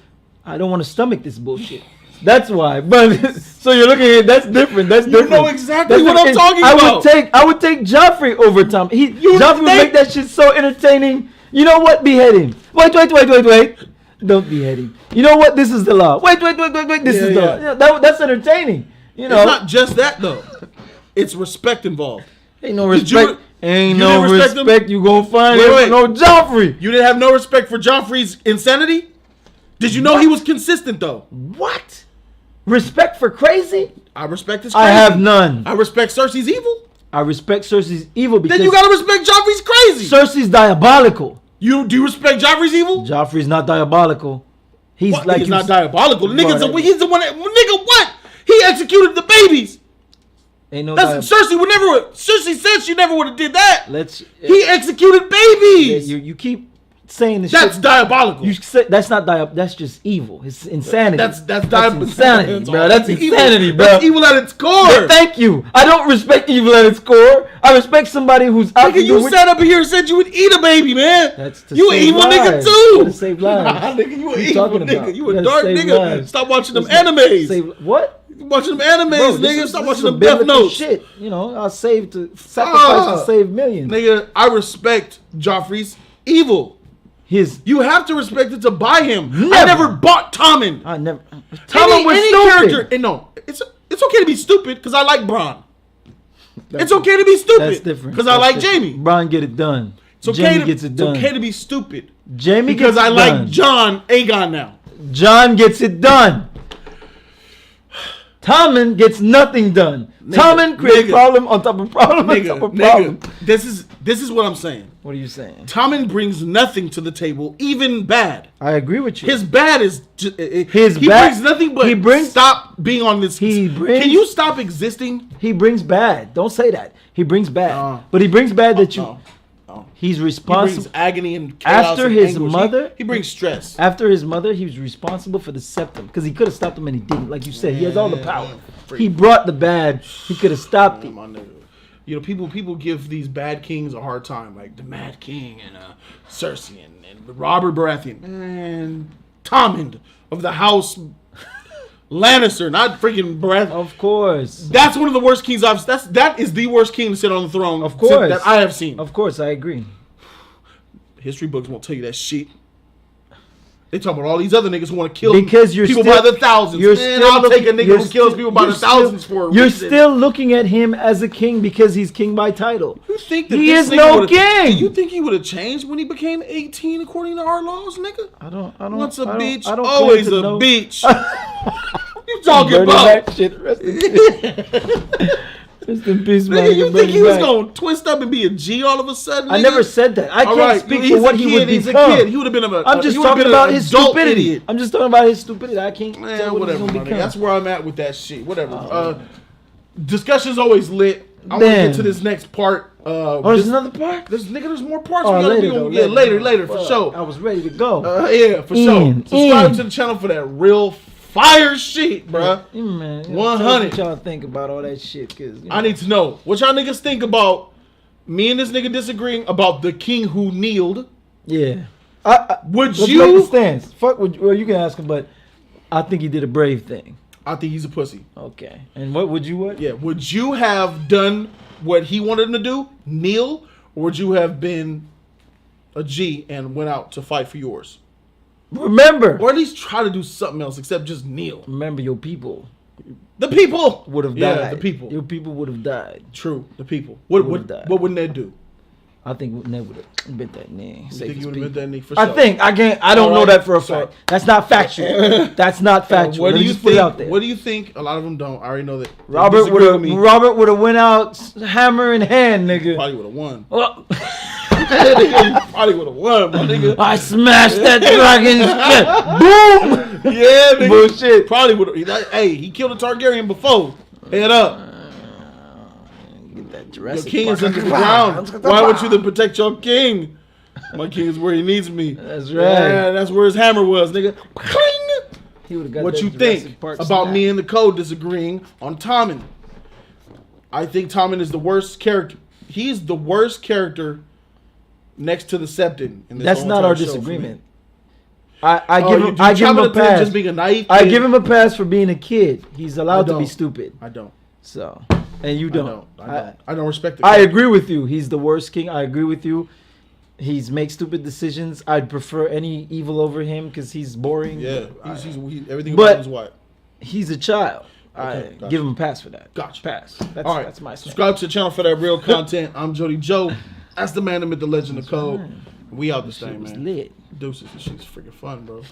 I don't want to stomach this bullshit. That's why. But so you're looking at that's different. That's different. know exactly That's what I'm different. talking about. I would take Joffrey over Tommen. Joffrey would make that shit so entertaining. You know what? Behead him. Wait. Don't behead him. You know what? This is the law. Wait. This is the law. Yeah, that's entertaining. You know. It's not just that though. It's respect involved. Ain't no Did you- respect. Ain't you no didn't respect him? respect. You gonna find Wait. him no Joffrey. You didn't have no respect for Joffrey's insanity? Did you know he was consistent though? What? Respect for crazy? I respect his crazy. I have none. I respect Cersei's evil. I respect Cersei's evil because Then you gotta respect Joffrey's crazy. Cersei's diabolical. Do you respect Joffrey's evil? Joffrey's not diabolical. He's What? like He's you not s- diabolical. The nigga's Bro, he's the one that, nigga, what? He executed the babies. Ain't no. That's Cersei would never. Cersei said she never would have did that. Let's. He executed babies. You keep saying this. That's shit. diabolical. You say that's not That's just evil. It's insanity. That's insanity, bro. That's evil. insanity, bro. That's evil at its core. Yeah, thank you. I don't respect evil at its core. I respect somebody who's out Nigga, to do you what- sat up here and said you would eat a baby, man. That's to you an save evil lives. nigga too. To save lives. Nigga, you What an you evil talking nigga. about? You You a gotta dark save nigga. lives. Stop watching them Listen, animes. Save what? Watching them animes, Bro, nigga. Stop watching some them Death biblical Notes. shit. You know, I'll save to sacrifice to save millions. Nigga, I respect Joffrey's evil. You have to respect it to buy him. Never. I never bought Tommen. I never. Tommen was any stupid. character. And no, it's okay to be stupid because I like Bronn. It's okay to be That's stupid different. because I like Jamie. Bronn get it done. It's okay Jamie to, gets it done. It's okay to be stupid. Jamie because gets it I like done. John Aegon now. John gets it done. Tommen gets nothing done. Tommen creates problem on top of problem on top of problem. This is what I'm saying. What are you saying? Tommen brings nothing to the table, even bad. I agree with you. His bad is he bad- brings nothing but he brings- stop being on this. Can you stop existing? He brings bad. Don't say that. He brings bad. But he brings bad that you. He's He responsible. brings agony and chaos After and his anguish. mother- he brings stress. After his mother, he was responsible for the Septon because he could have stopped him and he didn't. Like you said, he has all the power. He brought the bad. He could have stopped it. My nigga. You know, people give these bad kings a hard time, like the Mad King and Cersei and Robert Baratheon and Tommen of the House Lannister, not freaking Baratheon. Of course. That's one of the worst kings that is the worst king to sit on the throne. Of course. That I have seen. Of course, I agree. History books won't tell you that shit. They talk about all these other niggas who want to kill Because you're people still- by the thousands. you're Man, still I'll take a nigga you're who kills still- people by you're the thousands still- for a You're reason. still looking at him as a king because he's king by title. You think that He this is nigga no would've- king. You think he would have changed when he became 18 according to our laws, nigga? I don't. Once a I don't- bitch, I don't always claim a to know. bitch. You talking Burning about? that shit. Rest in peace. Rest in peace, man. Nigga, you think he was Back. gonna twist up and be a G all of a sudden? I nigga? never said that. I All can't right, speak he's for a what he kid, would he's become. a kid. He would have been I'm just he would've talking been about an his adult stupidity. idiot. I'm just talking about his stupidity. I can't Man, tell what whatever, he's my gonna nigga. become. That's where I'm at with that shit. Whatever. Discussion's always lit. I want to Damn. get to this next part. There's another part? There's more parts. Oh, we gotta later, be on. though, Yeah, later, for Fuck, sure. I was ready to go. Yeah, for sure. Subscribe to the channel for that real fire shit, bruh. Yeah, man. 100. What y'all think about all that shit? Cause, you know, I need to know what y'all niggas think about me and this nigga disagreeing about the king who kneeled. Yeah. Would let's you? make a stance. Fuck. Well, you can ask him, but I think he did a brave thing. I think he's a pussy. Okay. And what would you? What? Yeah. Would you have done what he wanted him to do, kneel, or would you have been a G and went out to fight for yours? Remember. Or at least try to do something else except just kneel. Remember, your people The people would have died. Yeah, the people. Your people would have died. True, the people. What Would've died. wouldn't they do? I think Ned would have bit that knee. You think you would have been that nigga for sure? I think I can't. I don't know Alright, that for a so- fact. That's not factual. That's not factual. What Let do me you just put it out there. What do you think? A lot of them don't. I already know that. They Robert disagree with me. would have went out hammer in hand, nigga. Probably would have won. Oh, Probably would have won, my nigga. I smashed that dragon's chest. Boom. Yeah, nigga. Bullshit. Probably would have. Hey, he killed a Targaryen before. Head up. Get that Your Jurassic king is Park. under the ground. Why would you then protect your king? My king is where he needs me. That's right. Yeah, that's where his hammer was, nigga. Cling! He would've got What that you Jurassic think Park about snap. me and TheKode disagreeing on Tommen? I think Tommen is the worst character. He's the worst character next to the Septon. In this That's whole not entire our show for me. disagreement. I give him a Just pass. being a naive I kid? give him a pass for being a kid. He's allowed to be don't. stupid. I don't. So, and you don't. I don't respect it. I agree with you. He's the worst king. I agree with you. He's makes stupid decisions. I'd prefer any evil over him because he's boring. Yeah, everything But- about him is white. He's a child. Okay, I gotcha. give him a pass for that. Gotcha. Pass. That's, All right, that's my stance. subscribe to the channel for that real content. I'm Jody Joe. That's the man, the myth, the legend, the code. We out this thing, It was man. lit. Deuces. This shit's freaking fun, bro.